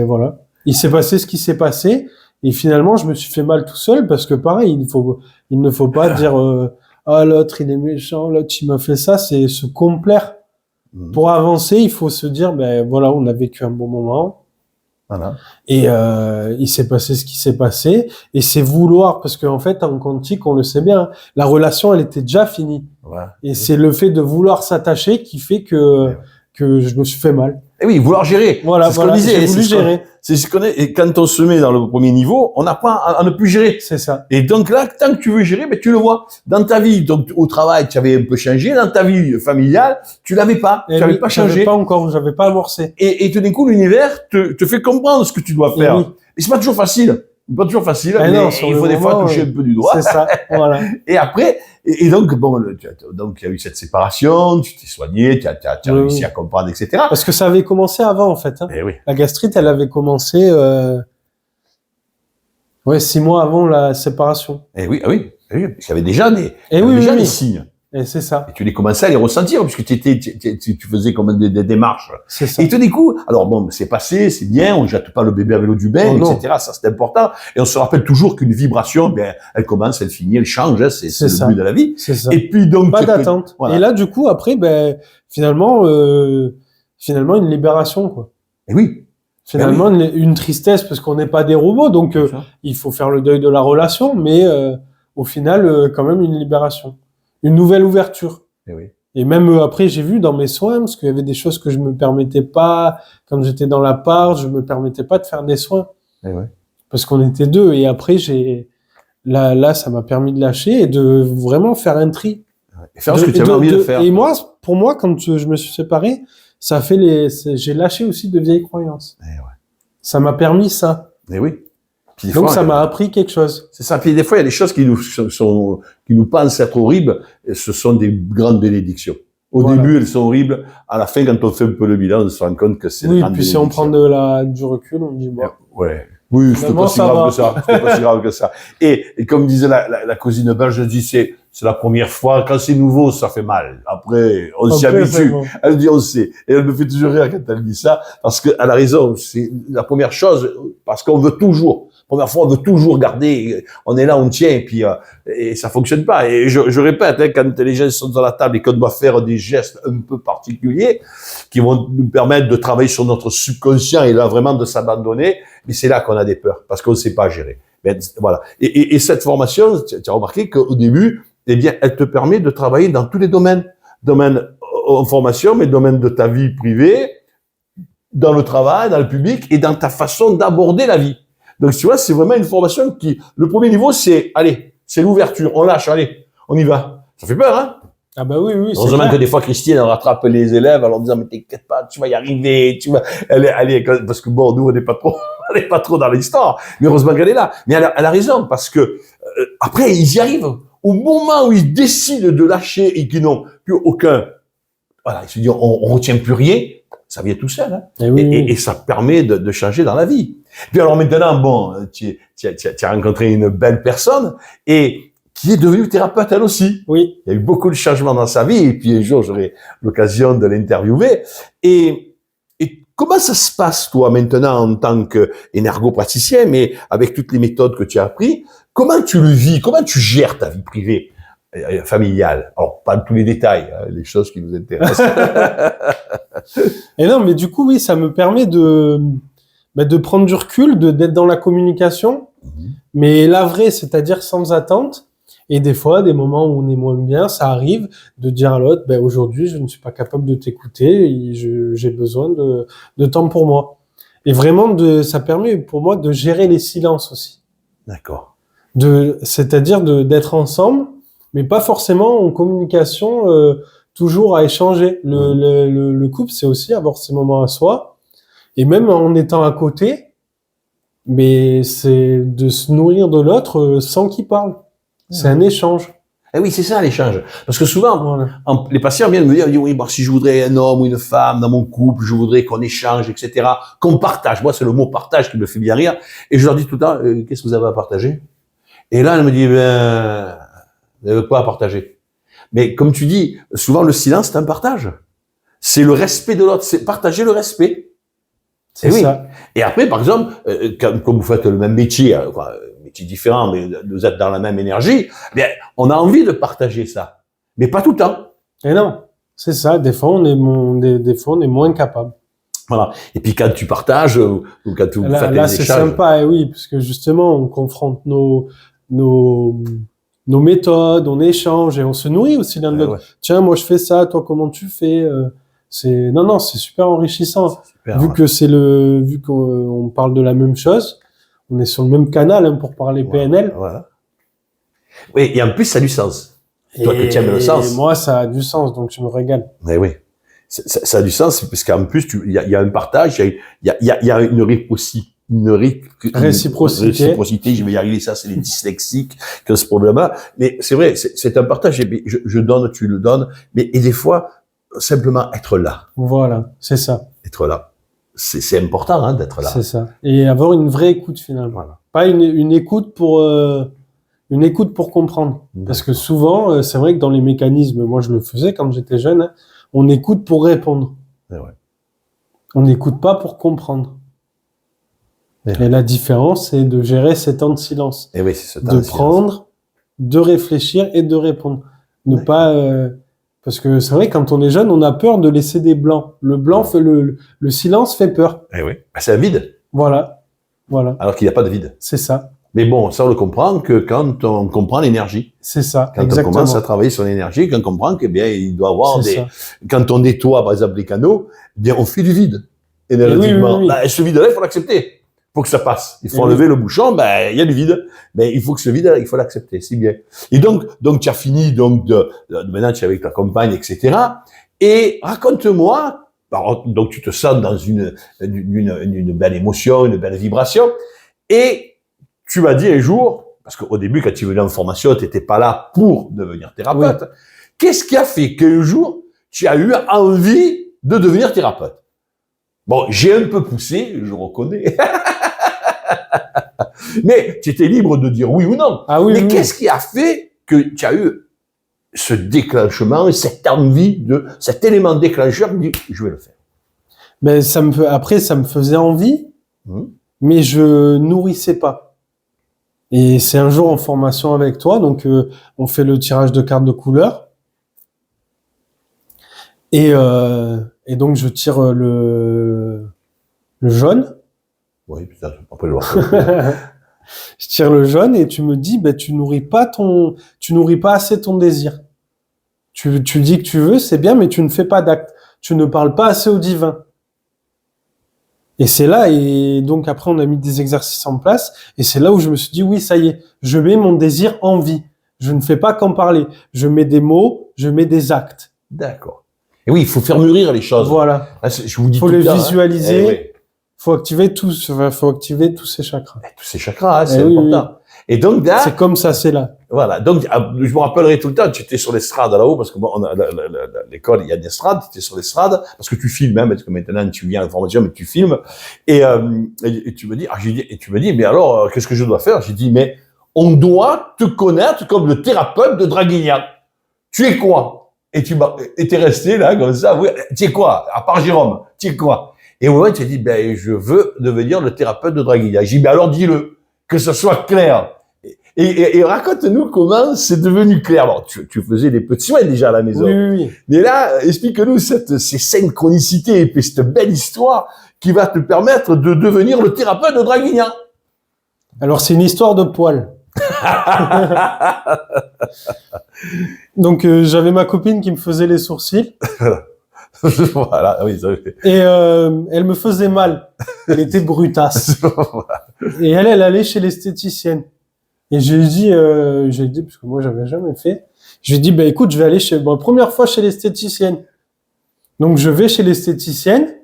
voilà. Il s'est passé ce qui s'est passé, et finalement, je me suis fait mal tout seul, parce que pareil, il ne faut pas dire, ah, l'autre, il est méchant, l'autre, il m'a fait ça, c'est se complaire. Pour avancer, il faut se dire, ben voilà, on a vécu un bon moment. Voilà. Et il s'est passé ce qui s'est passé, et c'est vouloir, parce qu'en fait, en quantique, on le sait bien, la relation, elle était déjà finie. Ouais. Et c'est le fait de vouloir s'attacher qui fait que je me suis fait mal. Et oui, vouloir gérer. Voilà, c'est ce qu'on disait. j'ai voulu gérer. C'est ce qu'on est. Et quand on se met dans le premier niveau, on apprend à ne plus gérer. C'est ça. Et donc là, tant que tu veux gérer, ben tu le vois. Dans ta vie, donc au travail, tu avais un peu changé. Dans ta vie familiale, tu l'avais pas. Tu n'avais pas changé. J'avais pas encore, j'avais pas amorcé. Et tout d'un coup, l'univers te fait comprendre ce que tu dois faire. Et c'est pas toujours facile. Pas toujours facile, mais non, il faut des fois toucher un peu du doigt. C'est ça, voilà. Et après, et donc, bon, donc, il y a eu cette séparation, tu t'es soigné, tu as réussi à comprendre, etc. Parce que ça avait commencé avant, en fait, hein. Et oui. La gastrite, elle avait commencé, 6 mois avant la séparation. Et oui, oui. Parce qu'il y avait déjà des signes. Et c'est ça. Et tu les commençais à les ressentir, puisque tu faisais comme des démarches. C'est ça. Et tout d'un coup, alors bon, c'est passé, c'est bien, on jette pas le bébé avec l'eau du bain, etc. Ça, c'est important. Et on se rappelle toujours qu'une vibration, bien, elle commence, elle finit, elle change, hein, c'est le but de la vie. C'est ça. Et puis donc. Pas d'attente. Voilà. Et là, du coup, après, ben, finalement, une libération, quoi. Et oui. Finalement, une tristesse, parce qu'on n'est pas des robots, donc, il faut faire le deuil de la relation, mais, au final, quand même une libération. Une nouvelle ouverture. Et oui. Et même après, j'ai vu dans mes soins, parce qu'il y avait des choses que je me permettais pas, quand j'étais dans l'appart, je me permettais pas de faire des soins. Et oui. Parce qu'on était deux. Et après, là, ça m'a permis de lâcher et de vraiment faire un tri. Et faire ce que tu avais envie de faire. Et moi, pour moi, quand je me suis séparé, ça fait j'ai lâché aussi de vieilles croyances. Et ouais. Ça m'a permis ça. Et oui. Puis donc ça m'a appris quelque chose. C'est ça. Puis des fois, il y a des choses qui nous pensent être horribles, et ce sont des grandes bénédictions. Au début, elles sont horribles. À la fin, quand on fait un peu le bilan, on se rend compte que c'est. Oui, puis si on prend du recul, on dit bon. Ouais. Oui, c'était pas si grave que ça. C'était pas si grave que ça. Et comme disait la cousine belge, je dis c'est la première fois. Quand c'est nouveau, ça fait mal. Après, on s'y habitue. Bon. Elle dit on sait. Et elle me fait toujours rire quand elle dit ça, parce qu'elle a raison. C'est la première chose, parce qu'on veut toujours. Première fois, on veut toujours garder, on est là, on tient, et puis et ça fonctionne pas. Et je répète, hein, quand les gens sont dans la table et qu'on doit faire des gestes un peu particuliers qui vont nous permettre de travailler sur notre subconscient et là vraiment de s'abandonner, mais c'est là qu'on a des peurs parce qu'on ne sait pas gérer. Mais, voilà. Et cette formation, tu as remarqué qu'au début, eh bien, elle te permet de travailler dans tous les domaines en formation, mais domaine de ta vie privée, dans le travail, dans le public et dans ta façon d'aborder la vie. Donc, tu vois, c'est vraiment une formation le premier niveau, c'est l'ouverture. On lâche, allez, on y va. Ça fait peur, hein? Ah bah oui. Heureusement que des fois, Christine, elle rattrape les élèves en leur disant, mais t'inquiète pas, tu vas y arriver, parce que bon, nous, on n'est pas trop dans l'histoire. Mais heureusement qu'elle est là. Mais elle a raison, parce que, après, ils y arrivent. Au moment où ils décident de lâcher et qu'ils n'ont plus aucun, voilà, ils se disent, on retient plus rien. Ça vient tout seul, hein. Et ça permet de changer dans la vie. Puis alors maintenant, bon, tu as rencontré une belle personne et qui est devenue thérapeute elle aussi. Oui. Il y a eu beaucoup de changements dans sa vie et puis un jour j'aurai l'occasion de l'interviewer. Et comment ça se passe toi maintenant en tant qu'énergopraticien, mais avec toutes les méthodes que tu as apprises, comment tu le vis, comment tu gères ta vie privée? Familiale. Alors, pas tous les détails, hein, les choses qui nous intéressent. Et non, mais du coup, oui, ça me permet de prendre du recul, d'être dans la communication, mais la vraie, c'est-à-dire sans attente. Et des fois, des moments où on est moins bien, ça arrive de dire à l'autre, aujourd'hui, je ne suis pas capable de t'écouter, et j'ai besoin de temps pour moi. Et vraiment, ça permet pour moi de gérer les silences aussi. D'accord. C'est-à-dire d'être ensemble, mais pas forcément en communication, toujours à échanger. Le couple, c'est aussi avoir ces moments à soi. Et même en étant à côté, mais c'est de se nourrir de l'autre sans qu'il parle. C'est un échange. Eh oui, c'est ça l'échange. Parce que souvent, les patients viennent me dire, oui, si je voudrais un homme ou une femme dans mon couple, je voudrais qu'on échange, etc., qu'on partage. Moi, c'est le mot partage qui me fait bien rire. Et je leur dis tout le temps, qu'est-ce que vous avez à partager? Et là, elle me dit, vous avez quoi à partager? Mais comme tu dis, souvent le silence, c'est un partage. C'est le respect de l'autre, c'est partager le respect. C'est oui. ça. Et après, par exemple, comme vous faites le même métier, métier différent, mais vous êtes dans la même énergie, bien, on a envie de partager ça. Mais pas tout le temps. Et non, c'est ça. Des fois, des fois, on est moins capable. Voilà. Et puis quand tu partages, ou quand tu faites des Là, c'est échanges. sympa, et oui, parce que justement, on confronte nos méthodes, on échange et on se nourrit aussi l'un de l'autre. Ouais. Tiens, moi, je fais ça, toi, comment tu fais? Non, c'est super enrichissant. Super, Vu qu'on parle de la même chose, on est sur le même canal, hein, pour parler PNL. Voilà. Oui, et en plus, ça a du sens. Toi, que tu aimes le sens. Et moi, ça a du sens, donc je me régale. Mais oui. Ça a du sens, parce qu'en plus, il y a un partage, il y a une réciprocité. Je vais y arriver, ça, c'est les dyslexiques qui ont ce problème-là. Mais c'est vrai, c'est un partage. Je donne, tu le donnes. Et des fois, simplement être là. Voilà, c'est ça. Être là. C'est important, hein, d'être là. C'est ça. Et avoir une vraie écoute, finalement. Voilà. Pas une écoute pour comprendre. Parce que souvent, c'est vrai que dans les mécanismes, moi je le faisais quand j'étais jeune, hein, on écoute pour répondre. C'est vrai. On n'écoute pas pour comprendre. Ouais. Et la différence, c'est de gérer ces temps de silence. Et oui, c'est ce temps De de silence. prendre, de réfléchir et de répondre. Ne pas... parce que c'est vrai, quand on est jeune, on a peur de laisser des blancs. Le blanc fait le silence fait peur. Eh oui. C'est un vide. Voilà. Alors qu'il n'y a pas de vide. C'est ça. Mais bon, ça, on le comprend que quand on comprend l'énergie. C'est ça. Quand exactement. on commence à travailler sur l'énergie, qu'on comprend que, bien, il doit y avoir ça. quand on nettoie, par exemple, les canaux, bien, on fait du vide. Énergétiquement. Oui. Ben, ce vide-là, il faut l'accepter. Il faut que ça passe. Il faut enlever le bouchon, ben, il y a du vide. Mais il faut que ce vide-là, il faut l'accepter. C'est bien. Et donc, tu as fini, maintenant, tu es avec ta compagne, etc. Et raconte-moi, donc, tu te sens dans une belle émotion, une belle vibration. Et tu m'as dit un jour, parce qu'au début, quand tu venais en formation, tu n'étais pas là pour devenir thérapeute. Oui. Qu'est-ce qui a fait qu'un jour, tu as eu envie de devenir thérapeute? Bon, j'ai un peu poussé, je reconnais. Mais tu étais libre de dire oui ou non. Ah oui, mais qu'est-ce qui a fait que tu as eu ce déclenchement, cette envie, cet élément déclencheur qui dit, je vais le faire? Ben, après, ça me faisait envie, mais je nourrissais pas. Et c'est un jour en formation avec toi, donc on fait le tirage de cartes de couleur. Et donc je tire le jaune. Oui, putain, après le voir. Je tire le jaune et tu me dis, ben tu nourris pas assez ton désir. Tu dis que tu veux, c'est bien, mais tu ne fais pas d'acte. Tu ne parles pas assez au divin. Et c'est là, et donc après on a mis des exercices en place, et c'est là où je me suis dit, oui, ça y est, je mets mon désir en vie. Je ne fais pas qu'en parler. Je mets des mots, je mets des actes. D'accord. Et oui, il faut faire mûrir les choses. Voilà. Là, je vous dis faut tout les le temps, visualiser. Hein. Oui. Faut activer tous ces chakras. Tous ces chakras, hein, c'est important. Oui. Et donc là, c'est comme ça, c'est là. Voilà. Donc, je me rappellerai tout le temps, tu étais sur l'estrade là-haut, parce que bon, l'école, il y a une estrade, tu étais sur l'estrade, parce que tu filmes, hein, parce que maintenant tu viens à la formation, mais tu filmes. Et tu me dis, mais alors, qu'est-ce que je dois faire? J'ai dit, mais on doit te connaître comme le thérapeute de Draguignan. Tu es quoi? Et t'es resté là, comme ça, oui, tu es quoi? À part Jérôme, tu es quoi? Et au moment, tu as dit, ben, je veux devenir le thérapeute de Draguignan. J'ai dit, ben alors dis-le, que ce soit clair. Et raconte-nous comment c'est devenu clair. Bon, tu faisais des petits soins déjà à la maison. Oui. Mais là, explique-nous ces synchronicités et puis cette belle histoire qui va te permettre de devenir le thérapeute de Draguignan. Alors, c'est une histoire de poils. Donc, j'avais ma copine qui me faisait les sourcils. Voilà, oui, ça fait. Et elle me faisait mal. Elle était brutasse. Et elle allait chez l'esthéticienne. Et j'ai dit, parce que moi j'avais jamais fait, j'ai dit, ben écoute, je vais aller première fois chez l'esthéticienne. Donc je vais chez l'esthéticienne,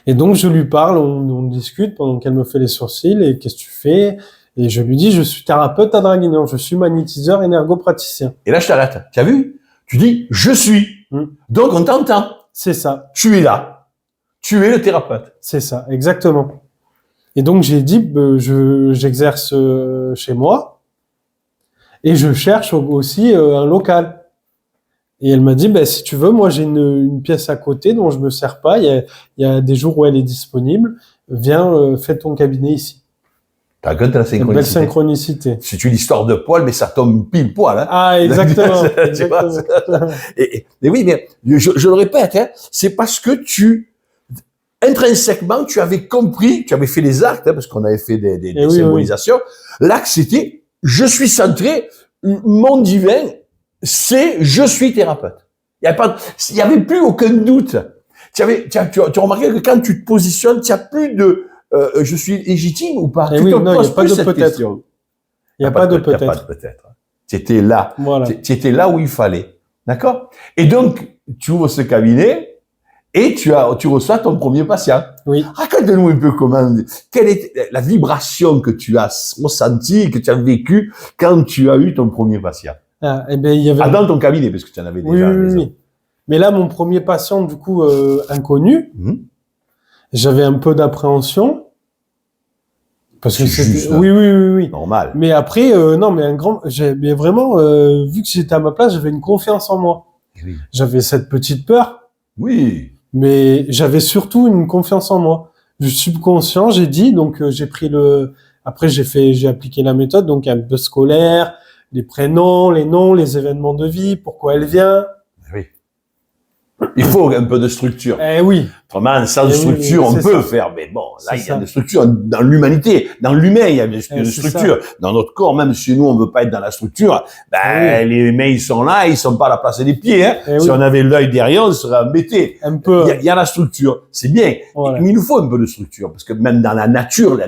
et donc je lui parle, on discute pendant qu'elle me fait les sourcils, et qu'est-ce que tu fais? Et je lui dis, je suis thérapeute à Draguignan, je suis magnétiseur énergopraticien. Et là je t'arrête, tu as vu? Tu dis, je suis. Donc on t'entend. C'est ça. Tu es là. Tu es le thérapeute. C'est ça, exactement. Et donc j'ai dit, j'exerce chez moi et je cherche aussi un local. Et elle m'a dit, ben, si tu veux, moi j'ai une pièce à côté dont je me sers pas. Il y a des jours où elle est disponible. Viens, fais ton cabinet ici. T'as compte la Une belle synchronicité. synchronicité. C'est une histoire de poil, mais ça tombe pile poil. Hein. Ah, exactement. Tu vois, Exactement. et oui, mais je le répète, hein, c'est parce que intrinsèquement, tu avais compris, tu avais fait les actes, hein, parce qu'on avait fait des Et oui, symbolisations. L'acte, c'était, je suis centré, mon divin, c'est, je suis thérapeute. Il y avait plus aucun doute. Tu as remarqué que quand tu te positionnes, tu n'as plus de, je suis légitime ou pas? Et Tu oui, te non, il poses n'y a pas plus de cette peut-être. question. Il n'y a pas de Il y a pas de peut-être. peut-être. Tu étais là. Voilà. Tu étais là où il fallait. D'accord? Et donc, tu ouvres ce cabinet et tu reçois ton premier patient. Oui. Raconte-nous un peu quelle est la vibration que tu as ressentie, que tu as vécue quand tu as eu ton premier patient. Ah, eh ben, il y avait... Ah, dans ton cabinet, parce que tu en avais déjà Oui, à la oui, maison. oui. Mais là, mon premier patient, du coup, inconnu, j'avais un peu d'appréhension. Parce que c'était... Juste, hein. Oui, oui, oui, oui. Normal. Mais après, non, mais mais vraiment, vu que j'étais à ma place, j'avais une confiance en moi. Oui. J'avais cette petite peur, Oui. mais j'avais surtout une confiance en moi. Du subconscient, j'ai dit, donc j'ai pris après j'ai appliqué la méthode, donc un peu scolaire, les prénoms, les noms, les événements de vie, pourquoi elle vient. Oui. Il faut un peu de structure. Eh oui. Autrement, sans Eh oui, structure, on c'est peut ça. faire. Mais bon, là, C'est il y a ça. des structures dans l'humanité, dans l'humain, il y a des C'est structures. Dans notre corps, même si nous, on veut pas être dans la structure, ben, les mains, ils sont là, ils sont pas à la place des pieds. Hein. Eh Si oui. on avait l'œil derrière, on serait embêté. Un peu. Il y a la structure, c'est bien. Voilà. Mais il nous faut un peu de structure, parce que même dans la nature, les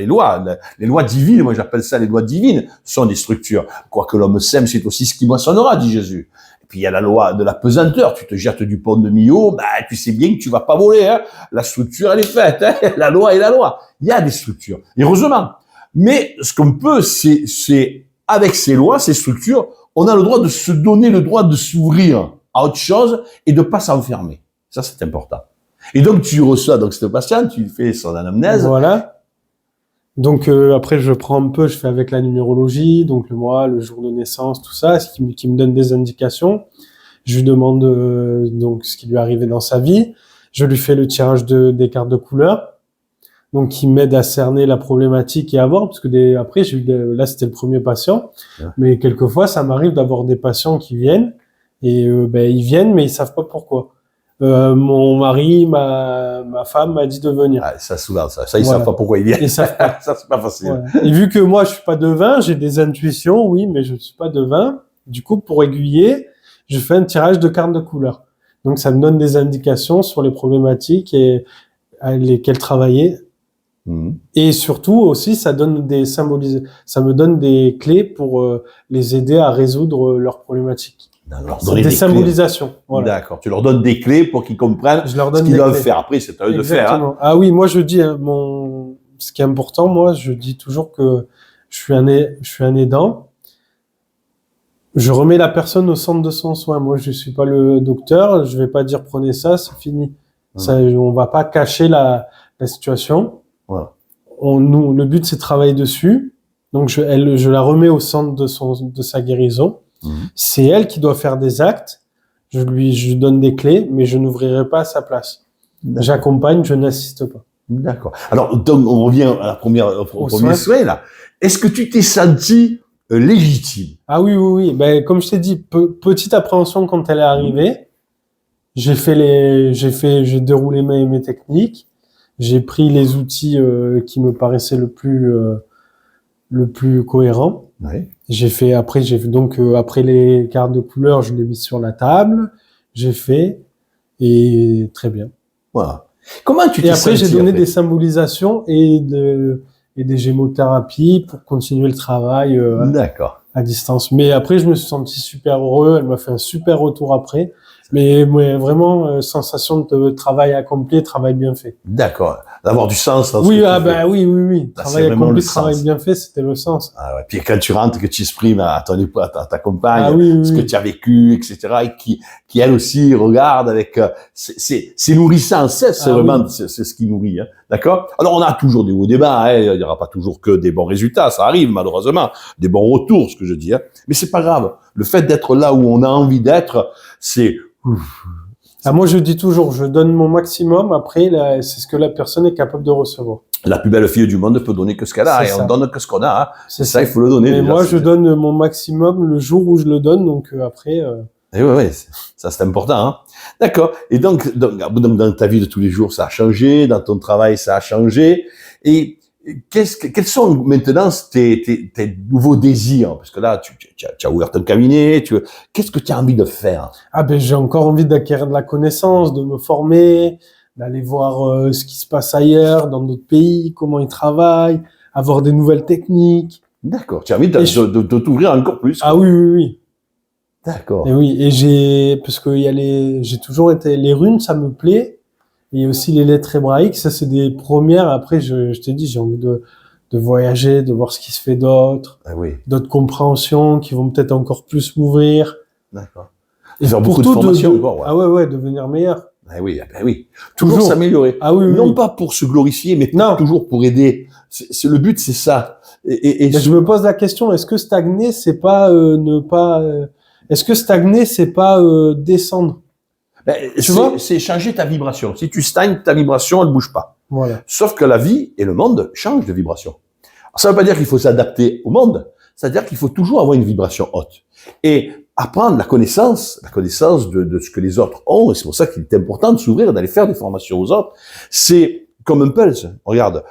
lois divines, moi j'appelle ça les lois divines, sont des structures. Quoique l'homme sème, c'est aussi ce qui moissonnera, dit Jésus. Et puis il y a la loi de la pesanteur. Tu te jettes du pont de Millau, bah tu sais bien que tu vas pas voler. Hein. La structure, elle est faite. Hein. La loi est la loi. Il y a des structures, heureusement. Mais ce qu'on peut, c'est avec ces lois, ces structures, on a le droit de se donner le droit de s'ouvrir à autre chose et de pas s'enfermer. Ça, c'est important. Et donc tu reçois donc ce patient, tu fais son anamnèse. Voilà. Donc après je prends un peu, je fais avec la numérologie, donc le mois, le jour de naissance, tout ça, ce qui me donne des indications. Je lui demande donc ce qui lui est arrivé dans sa vie. Je lui fais le tirage des cartes de couleur, donc qui m'aide à cerner la problématique et à voir, parce que après là c'était le premier patient, mais quelquefois ça m'arrive d'avoir des patients qui viennent et ils viennent mais ils savent pas pourquoi. Mon mari, ma femme m'a dit de venir. Ah, ça souvent, ça ils savent pas pourquoi ils viennent. Ils savent pas. Ça c'est pas facile. Voilà. Et vu que moi je suis pas devin, j'ai des intuitions, oui, mais je ne suis pas devin. Du coup, pour aiguiller, je fais un tirage de cartes de couleur. Donc ça me donne des indications sur les problématiques et lesquelles travailler. Et surtout aussi, ça me donne des clés pour les aider à résoudre leurs problématiques. C'est des symbolisations. Voilà. D'accord. Tu leur donnes des clés pour qu'ils comprennent Je leur donne ce qu'ils des doivent clés. faire. Après, c'est à eux de faire. Hein. Ah oui, moi je dis, ce qui est important, moi, je dis toujours que je suis un aidant. Je remets la personne au centre de son soin. Moi, je suis pas le docteur. Je vais pas dire prenez ça, c'est fini. Ça, on va pas cacher la situation. Voilà. Le but c'est de travailler dessus. Donc je la remets au centre de sa guérison. C'est elle qui doit faire des actes. Je donne des clés, mais je n'ouvrirai pas à sa place. J'accompagne, je n'assiste pas. D'accord. Alors, donc, on revient à la au premier soin, là. Est-ce que tu t'es senti légitime? Ah oui, oui, oui. Ben, comme je t'ai dit, petite appréhension quand elle est arrivée. J'ai déroulé mes techniques. J'ai pris les outils qui me paraissaient le plus cohérent. Oui. Après les cartes de couleur, je les ai mis sur la table. Et très bien. Voilà. Comment tu t'es senti? Et après, j'ai donné des symbolisations et des gémothérapies pour continuer le travail D'accord. à distance. Mais après, je me suis senti super heureux. Elle m'a fait un super retour après. Mais vraiment, sensation de travail accompli, travail bien fait. D'accord. D'avoir du sens dans ce Oui, que tu fais. oui. Là, Travail accompli, travail bien fait, c'était le sens. Ah ouais. Puis quand tu rentres, que tu exprimes à ta compagne ce que tu as vécu, etc., et qui elle aussi regarde avec, c'est nourrissant, c'est vraiment, c'est ce qui nourrit, hein. D'accord? Alors, on a toujours des hauts et des bas, hein. Il n'y aura pas toujours que des bons résultats. Ça arrive, malheureusement. Des bons retours, ce que je dis, hein. Mais c'est pas grave. Le fait d'être là où on a envie d'être, c'est... Ah, moi, je dis toujours, je donne mon maximum. Après, là, c'est ce que la personne est capable de recevoir. La plus belle fille du monde peut donner que ce qu'elle a, C'est et ça. on donne que ce qu'on a, hein. C'est Ça, il faut le donner. Mais déjà, moi, c'est- je donne mon maximum le jour où je le donne. Donc après, Et ouais, ça c'est important, hein. D'accord. Et donc, dans ta vie de tous les jours, ça a changé, dans ton travail, ça a changé. Et quels sont maintenant tes nouveaux désirs? Parce que là, tu as ouvert ton cabinet, qu'est-ce que tu as envie de faire? ah ben j'ai encore envie d'acquérir de la connaissance, de me former, d'aller voir ce qui se passe ailleurs, dans d'autres pays, comment ils travaillent, avoir des nouvelles techniques. D'accord. Tu as envie Et je- de t'ouvrir encore plus. Ah oui, oui, oui. D'accord. Et oui, et parce que j'ai toujours été, les runes, ça me plaît. Et il y a aussi les lettres hébraïques, ça c'est des premières. Après, je t'ai dit, j'ai envie de voyager, de voir ce qui se fait d'autre, Ah oui. d'autres compréhensions qui vont peut-être encore plus m'ouvrir. D'accord. Et Faire beaucoup de surtout formations encore, ouais. ah ouais, devenir meilleur. Ah oui, ah ben oui. Toujours Toujours. s'améliorer. Ah oui, oui. Non oui. pas pour se glorifier, mais Non. toujours pour aider. Le but, c'est ça. Et Mais je me pose la question, est-ce que stagner, c'est pas ne pas est-ce que stagner, c'est pas descendre? ben, Tu vois? c'est changer ta vibration. Si tu stagnes, ta vibration, elle bouge pas. Voilà. Sauf que la vie et le monde changent de vibration. Alors, ça veut pas dire qu'il faut s'adapter au monde. Ça veut dire qu'il faut toujours avoir une vibration haute. Et apprendre la connaissance de ce que les autres ont, et c'est pour ça qu'il est important de s'ouvrir, d'aller faire des formations aux autres, c'est comme un puzzle. Regarde,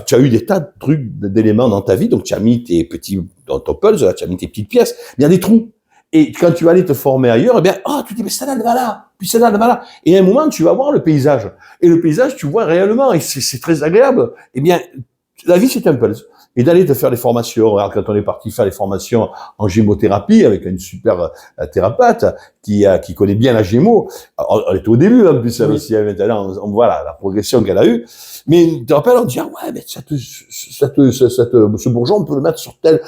tu as eu des tas de trucs, d'éléments dans ta vie, donc tu as mis tes petits, dans ton puzzle, tu as mis tes petites pièces, mais il y a des trous. Et quand tu vas aller te former ailleurs, eh bien, tu dis, mais celle-là, elle va là, puis celle-là, elle va là. Et à un moment, tu vas voir le paysage. Et le paysage, tu vois réellement, et c'est très agréable. Eh bien, la vie, c'est un puzzle. Et d'aller te faire des formations. Regarde, quand on est parti faire des formations en gémothérapie avec une super thérapeute qui connaît bien la gémo. Alors, elle était au début, en plus, elle Oui. aussi. Maintenant, on voit la progression qu'elle a eue. Mais tu te rappelles, on dit, ah ouais, mais ce bourgeon, on peut le mettre sur tel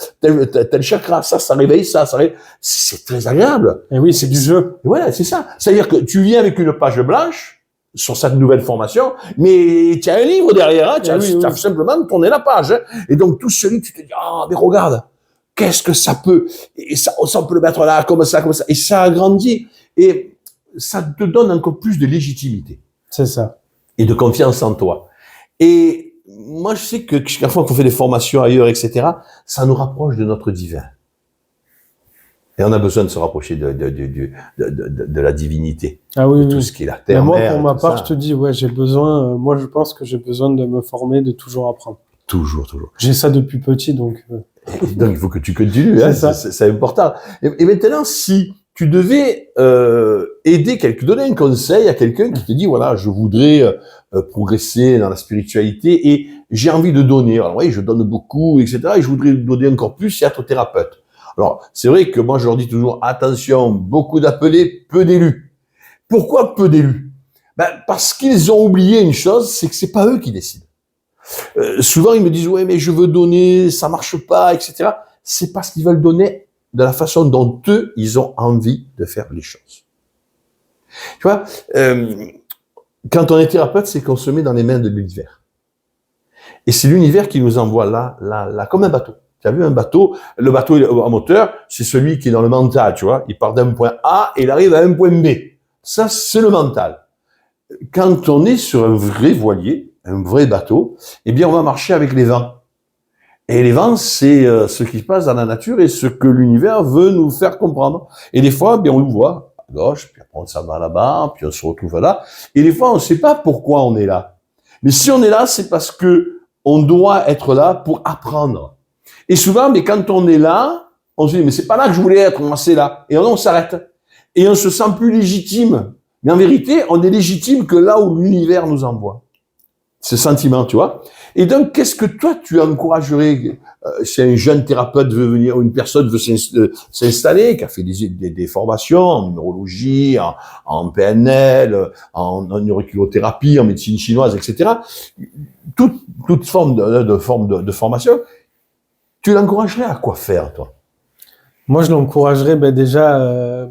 chakra. Ça réveille ça réveille. C'est très agréable. Et oui, c'est du jeu. Et voilà, c'est ça. C'est-à-dire que tu viens avec une page blanche sur cette nouvelle formation, mais tu as un livre derrière, hein, tu as simplement tourné la page. Hein, et donc, tout celui, tu te dis, mais regarde, qu'est-ce que ça peut, et ça, on peut le mettre là, comme ça, et ça agrandit, et ça te donne encore plus de légitimité. C'est ça. Et de confiance en toi. Et moi, je sais que chaque fois qu'on fait des formations ailleurs, etc., ça nous rapproche de notre divin. Et on a besoin de se rapprocher de la divinité. Ah oui, de tout ce qui est la terre, moi, mer, pour ma part, ça. je te dis, ouais, j'ai besoin, moi, je pense que j'ai besoin de me former, de toujours apprendre. Toujours. J'ai ça depuis petit, donc. Et donc, il faut que tu continues, hein, c'est important. Et maintenant, si tu devais aider donner un conseil à quelqu'un qui te dit, voilà, je voudrais progresser dans la spiritualité et j'ai envie de donner. Alors oui, je donne beaucoup, etc. Et je voudrais donner encore plus et être thérapeute. Alors, c'est vrai que moi, je leur dis toujours, attention, beaucoup d'appelés, peu d'élus. Pourquoi peu d'élus? Parce qu'ils ont oublié une chose, c'est que c'est pas eux qui décident. Souvent, ils me disent, ouais, mais je veux donner, ça marche pas, etc. C'est parce qu'ils veulent donner de la façon dont eux, ils ont envie de faire les choses. Tu vois, quand on est thérapeute, c'est qu'on se met dans les mains de l'univers. Et c'est l'univers qui nous envoie là, comme un bateau. Tu as vu un bateau? Le bateau à moteur, c'est celui qui est dans le mental, tu vois. Il part d'un point A et il arrive à un point B. Ça, c'est le mental. Quand on est sur un vrai voilier, un vrai bateau, eh bien, on va marcher avec les vents. Et les vents, c'est ce qui se passe dans la nature et ce que l'univers veut nous faire comprendre. Et des fois, bien, on le voit à gauche, puis après on s'en va là-bas, puis on se retrouve là. Et des fois, on ne sait pas pourquoi on est là. Mais si on est là, c'est parce que on doit être là pour apprendre. Et souvent, mais quand on est là, on se dit, mais c'est pas là que je voulais être, moi c'est là. Et on s'arrête. Et on se sent plus légitime. Mais en vérité, on est légitime que là où l'univers nous envoie. Ce sentiment, tu vois. Et donc, qu'est-ce que toi, tu encouragerais si un jeune thérapeute veut venir, ou une personne veut s'installer, qui a fait des formations en numérologie, en PNL, en neuroculturothérapie, en médecine chinoise, etc. Toute forme de formation, tu l'encouragerais à quoi faire, toi? Moi, je l'encouragerais déjà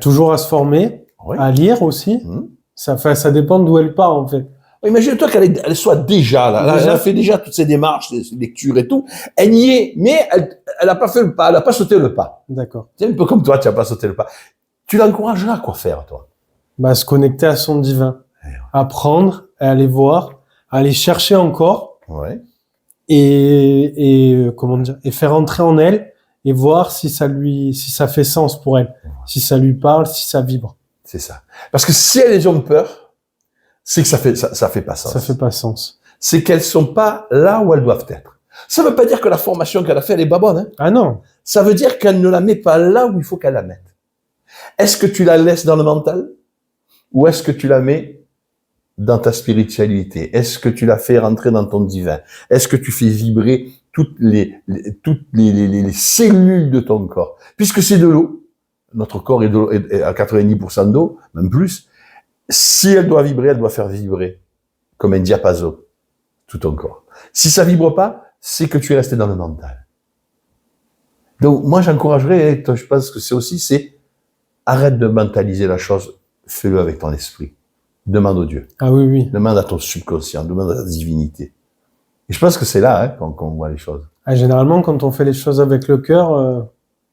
toujours à se former, Oui. à lire aussi, Ça dépend d'où elle part, en fait. Imagine-toi elle soit déjà là. Elle a fait déjà toutes ces démarches, ces lectures et tout. Elle y est, mais elle a pas fait le pas, elle a pas sauté le pas. D'accord. C'est un peu comme toi, tu n'as pas sauté le pas. Tu l'encourageras à quoi faire, toi? Bah, se connecter à son divin. Ouais. Apprendre, à aller voir, à aller chercher encore, Ouais. comment dire, et faire entrer en elle, et voir si ça fait sens pour elle. Si ça lui parle, si ça vibre. C'est ça. Parce que si elles ont peur, c'est que ça fait pas sens. Ça fait pas sens. C'est qu'elles sont pas là où elles doivent être. Ça veut pas dire que la formation qu'elle a fait, elle est pas bonne, hein. Ah non. Ça veut dire qu'elle ne la met pas là où il faut qu'elle la mette. Est-ce que tu la laisses dans le mental? Ou est-ce que tu la mets dans ta spiritualité? Est-ce que tu la fais rentrer dans ton divin? Est-ce que tu fais vibrer toutes les cellules de ton corps? Puisque c'est de l'eau, notre corps est à 90% d'eau, même plus. Si elle doit vibrer, elle doit faire vibrer comme un diapason tout ton corps. Si ça vibre pas, c'est que tu es resté dans le mental. Donc moi j'encouragerais, je pense que c'est arrête de mentaliser la chose, fais-le avec ton esprit. Demande au Dieu. Ah oui, oui. Demande à ton subconscient, demande à ta divinité. Et je pense que c'est là qu'on voit les choses. Ah, généralement, quand on fait les choses avec le cœur, on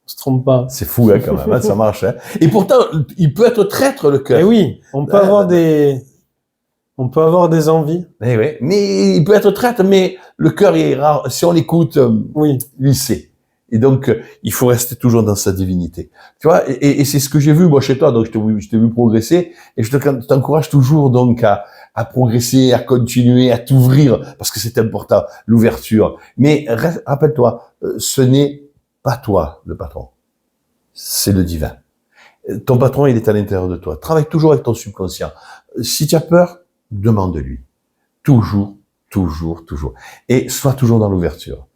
se trompe pas. C'est fou quand même, hein, ça marche. Hein. Et pourtant, il peut être traître le cœur. Eh oui, on peut avoir des envies. Eh oui, mais il peut être traître, mais le cœur est rare. Si on l'écoute, Oui. lui sait. Et donc, il faut rester toujours dans sa divinité. Tu vois, et c'est ce que j'ai vu, moi, chez toi. Donc, je t'ai vu progresser. Et je t'encourage toujours, donc, à progresser, à continuer, à t'ouvrir. Parce que c'est important, l'ouverture. Mais, rappelle-toi, ce n'est pas toi, le patron. C'est le divin. Ton patron, il est à l'intérieur de toi. Travaille toujours avec ton subconscient. Si tu as peur, demande-lui. Toujours, toujours, toujours. Et sois toujours dans l'ouverture.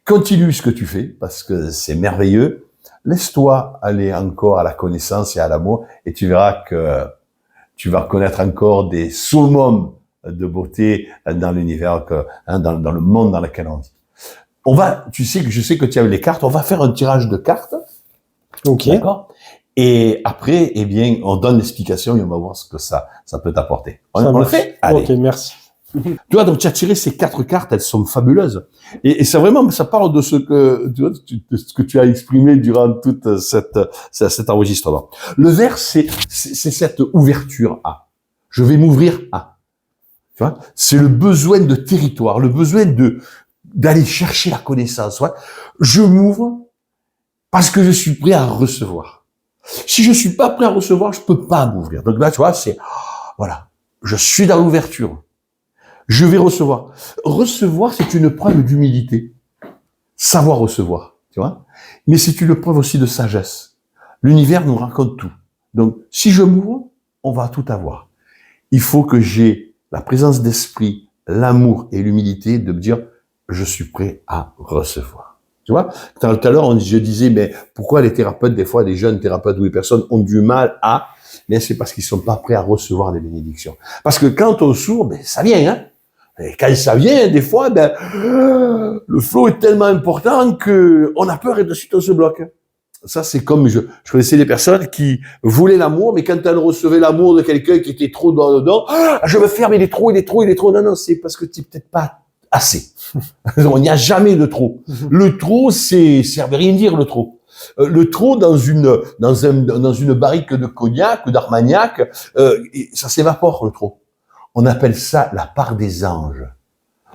Continue ce que tu fais, parce que c'est merveilleux. Laisse-toi aller encore à la connaissance et à l'amour, et tu verras que tu vas connaître encore des summums de beauté dans l'univers, dans le monde dans lequel on vit. Je sais que tu as eu les cartes, on va faire un tirage de cartes. Ok. D'accord? Et après, eh bien, on donne l'explication et on va voir ce que ça peut t'apporter. On le fait? Allez. Ok, merci. Tu vois, donc tu as tiré ces 4 cartes, elles sont fabuleuses. Et ça vraiment, ça parle de ce que tu as exprimé durant toute cet enregistrement. Le vert, c'est cette ouverture à. Je vais m'ouvrir à. Tu vois, c'est le besoin de territoire, le besoin d'aller chercher la connaissance. Ouais. Je m'ouvre parce que je suis prêt à recevoir. Si je suis pas prêt à recevoir, je peux pas m'ouvrir. Donc là, tu vois, voilà. Je suis dans l'ouverture. Je vais recevoir. Recevoir, c'est une preuve d'humilité. Savoir recevoir, tu vois. Mais c'est une preuve aussi de sagesse. L'univers nous raconte tout. Donc, si je m'ouvre, on va tout avoir. Il faut que j'ai la présence d'esprit, l'amour et l'humilité de me dire, je suis prêt à recevoir. Tu vois, tout à l'heure, je disais, mais pourquoi les thérapeutes, des fois, les jeunes thérapeutes ou les personnes ont du mal à, mais c'est parce qu'ils sont pas prêts à recevoir les bénédictions. Parce que quand on s'ouvre, ben, ça vient, hein. Et quand ça vient, des fois, ben, le flow est tellement important que on a peur et de suite on se bloque. Ça, c'est comme je connaissais des personnes qui voulaient l'amour, mais quand elles recevaient l'amour de quelqu'un qui était trop dedans, je veux faire, mais il est trop. Non, non, c'est parce que tu n'es peut-être pas assez. Il n'y a jamais de trop. Le trop, ça veut rien dire, le trop. Le trop dans une barrique de cognac ou d'armagnac, ça s'évapore, le trop. On appelle ça la part des anges.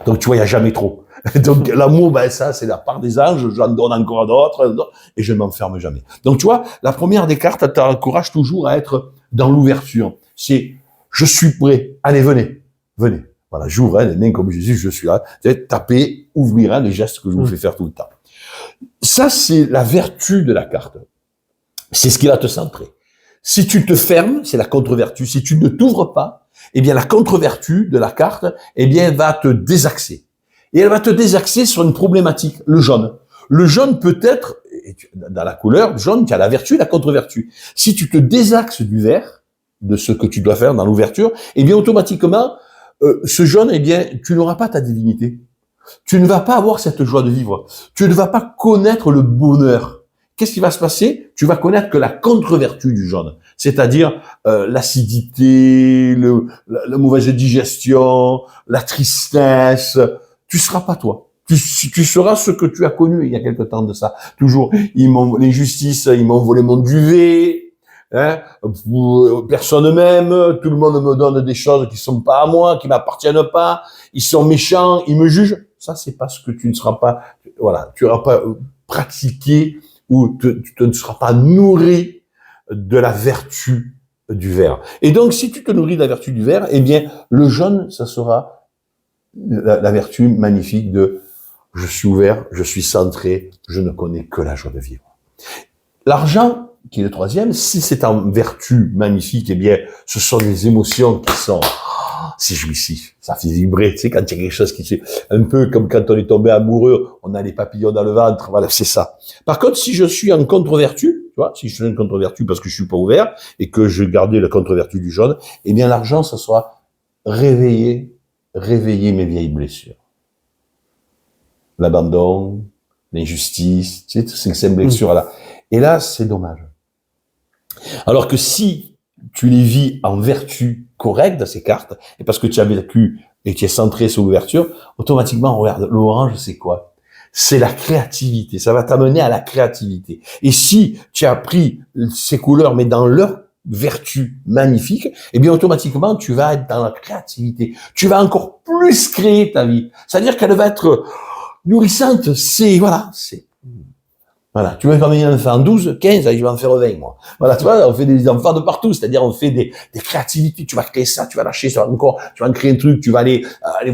Donc, tu vois, il n'y a jamais trop. Donc, l'amour, ben, ça, c'est la part des anges. J'en donne encore à d'autres, et je ne m'enferme jamais. Donc, tu vois, la première des cartes, elle t'encourage toujours à être dans l'ouverture. C'est, je suis prêt. Allez, venez. Voilà, j'ouvre les mains comme Jésus, je suis là. Taper, ouvrir, les gestes que je vous fais faire tout le temps. Ça, c'est la vertu de la carte. C'est ce qui va te centrer. Si tu te fermes, c'est la contre-vertu. Si tu ne t'ouvres pas, eh bien, la contre-vertu de la carte, eh bien, va te désaxer. Et elle va te désaxer sur une problématique, le jaune. Le jaune peut être, dans la couleur jaune, tu as la vertu et la contre-vertu. Si tu te désaxes du vert, de ce que tu dois faire dans l'ouverture, eh bien, automatiquement, ce jaune, eh bien, tu n'auras pas ta divinité. Tu ne vas pas avoir cette joie de vivre. Tu ne vas pas connaître le bonheur qu'est-ce qui va se passer? Tu vas connaître que la contre-vertu du jaune, c'est-à-dire l'acidité, la mauvaise digestion, la tristesse. Tu seras pas toi. Tu seras ce que tu as connu il y a quelque temps de ça. Toujours, l'injustice, ils m'ont volé mon duvet. Hein, personne m'aime, tout le monde me donne des choses qui sont pas à moi, qui m'appartiennent pas. Ils sont méchants, ils me jugent. Ça, c'est parce que tu ne seras pas, voilà, tu n'auras pas pratiqué ou tu ne seras pas nourri de la vertu du vert. Et donc, si tu te nourris de la vertu du vert, eh bien, le jaune, ça sera la vertu magnifique de je suis ouvert, je suis centré, je ne connais que la joie de vivre. L'argent, qui est le troisième, si c'est en vertu magnifique, eh bien, ce sont des émotions qui sont c'est jouissif, ça fait vibrer, tu sais, quand il y a quelque chose qui fait un peu comme quand on est tombé amoureux, on a les papillons dans le ventre, voilà, c'est ça. Par contre, si je suis en contre-vertu, tu vois, si je suis en contre-vertu parce que je suis pas ouvert et que je gardais la contre-vertu du jaune, eh bien, l'argent, ça sera réveiller mes vieilles blessures. L'abandon, l'injustice, tu sais, toutes ces blessures-là. Et là, c'est dommage. Alors que si tu les vis en vertu correcte de ces cartes, et parce que tu as vécu et tu es centré sur l'ouverture, automatiquement, regarde, l'orange, c'est quoi? C'est la créativité. Ça va t'amener à la créativité. Et si tu as pris ces couleurs, mais dans leur vertu magnifique, eh bien, automatiquement, tu vas être dans la créativité. Tu vas encore plus créer ta vie. C'est-à-dire qu'elle va être nourrissante. Voilà, tu veux faire un enfant 12, 15, je vais en faire 20, moi. Voilà, tu vois, on fait des enfants de partout, c'est-à-dire on fait des créativités, tu vas créer ça, tu vas lâcher ça encore, tu vas en créer un truc, tu vas aller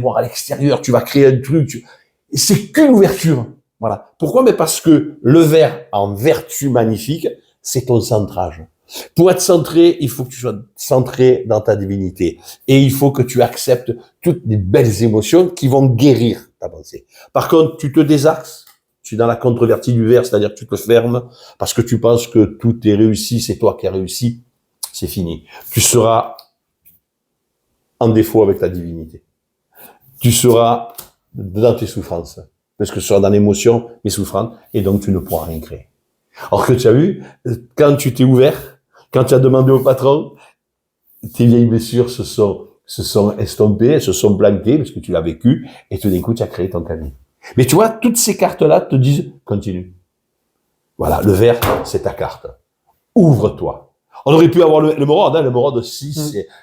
voir à l'extérieur, tu vas créer un truc, et c'est qu'une ouverture. Voilà. Pourquoi? Mais parce que le vert, en vertu magnifique, c'est ton centrage. Pour être centré, il faut que tu sois centré dans ta divinité. Et il faut que tu acceptes toutes les belles émotions qui vont guérir ta pensée. Par contre, tu te désaxes, tu es dans la contre-vertu du vert, c'est-à-dire que tu te fermes parce que tu penses que tout est réussi, c'est toi qui as réussi, c'est fini. Tu seras en défaut avec ta divinité. Tu seras dans tes souffrances, parce que tu seras dans l'émotion, mais souffrante, et donc tu ne pourras rien créer. Or que tu as vu, quand tu t'es ouvert, quand tu as demandé au patron, tes vieilles blessures se sont estompées, elles se sont planquées, parce que tu l'as vécu, et tout d'un coup, tu as créé ton cabinet. Mais tu vois, toutes ces cartes-là te disent, continue. Voilà, le vert, c'est ta carte. Ouvre-toi. On aurait pu avoir l'émeraude, hein, l'émeraude, si,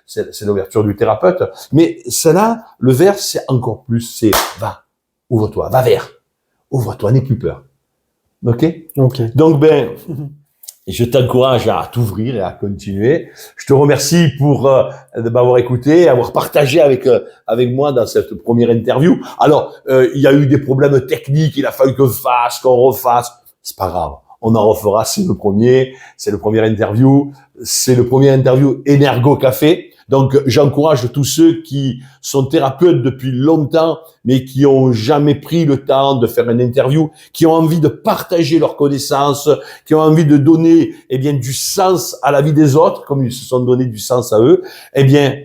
c'est l'ouverture du thérapeute. Mais celle-là, le vert, c'est encore plus, c'est, va, ouvre-toi, va vers. Ouvre-toi, n'aie plus peur. Ok? Donc, je t'encourage à t'ouvrir et à continuer. Je te remercie pour de m'avoir écouté, avoir partagé avec moi dans cette première interview. Alors, il y a eu des problèmes techniques, il a fallu qu'on refasse. C'est pas grave, on en refera. C'est le premier interview, c'est le premier interview Energo Café. Donc, j'encourage tous ceux qui sont thérapeutes depuis longtemps, mais qui ont jamais pris le temps de faire une interview, qui ont envie de partager leurs connaissances, qui ont envie de donner, eh bien, du sens à la vie des autres, comme ils se sont donné du sens à eux, eh bien,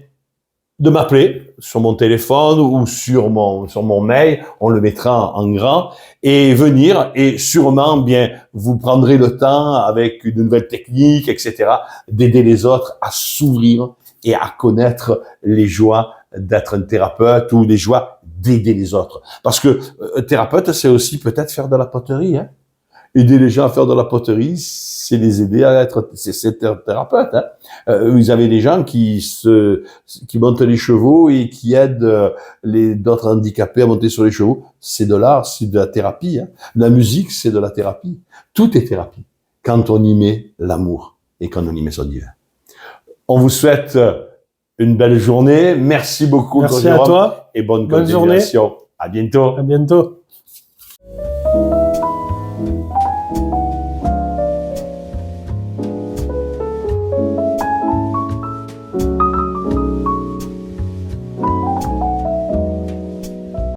de m'appeler sur mon téléphone ou sur mon mail, on le mettra en grand, et venir, et sûrement, bien, vous prendrez le temps avec une nouvelle technique, etc., d'aider les autres à s'ouvrir et à connaître les joies d'être un thérapeute ou les joies d'aider les autres. Parce que thérapeute, c'est aussi peut-être faire de la poterie. Hein. Aider les gens à faire de la poterie, c'est les aider à être... C'est un thérapeute. Hein. Vous avez des gens qui montent les chevaux et qui aident d'autres handicapés à monter sur les chevaux. C'est de l'art, c'est de la thérapie. Hein. La musique, c'est de la thérapie. Tout est thérapie quand on y met l'amour et quand on y met son divin. On vous souhaite une belle journée. Merci beaucoup. Merci à toi. Et bonne continuation. Journée. À bientôt. À bientôt.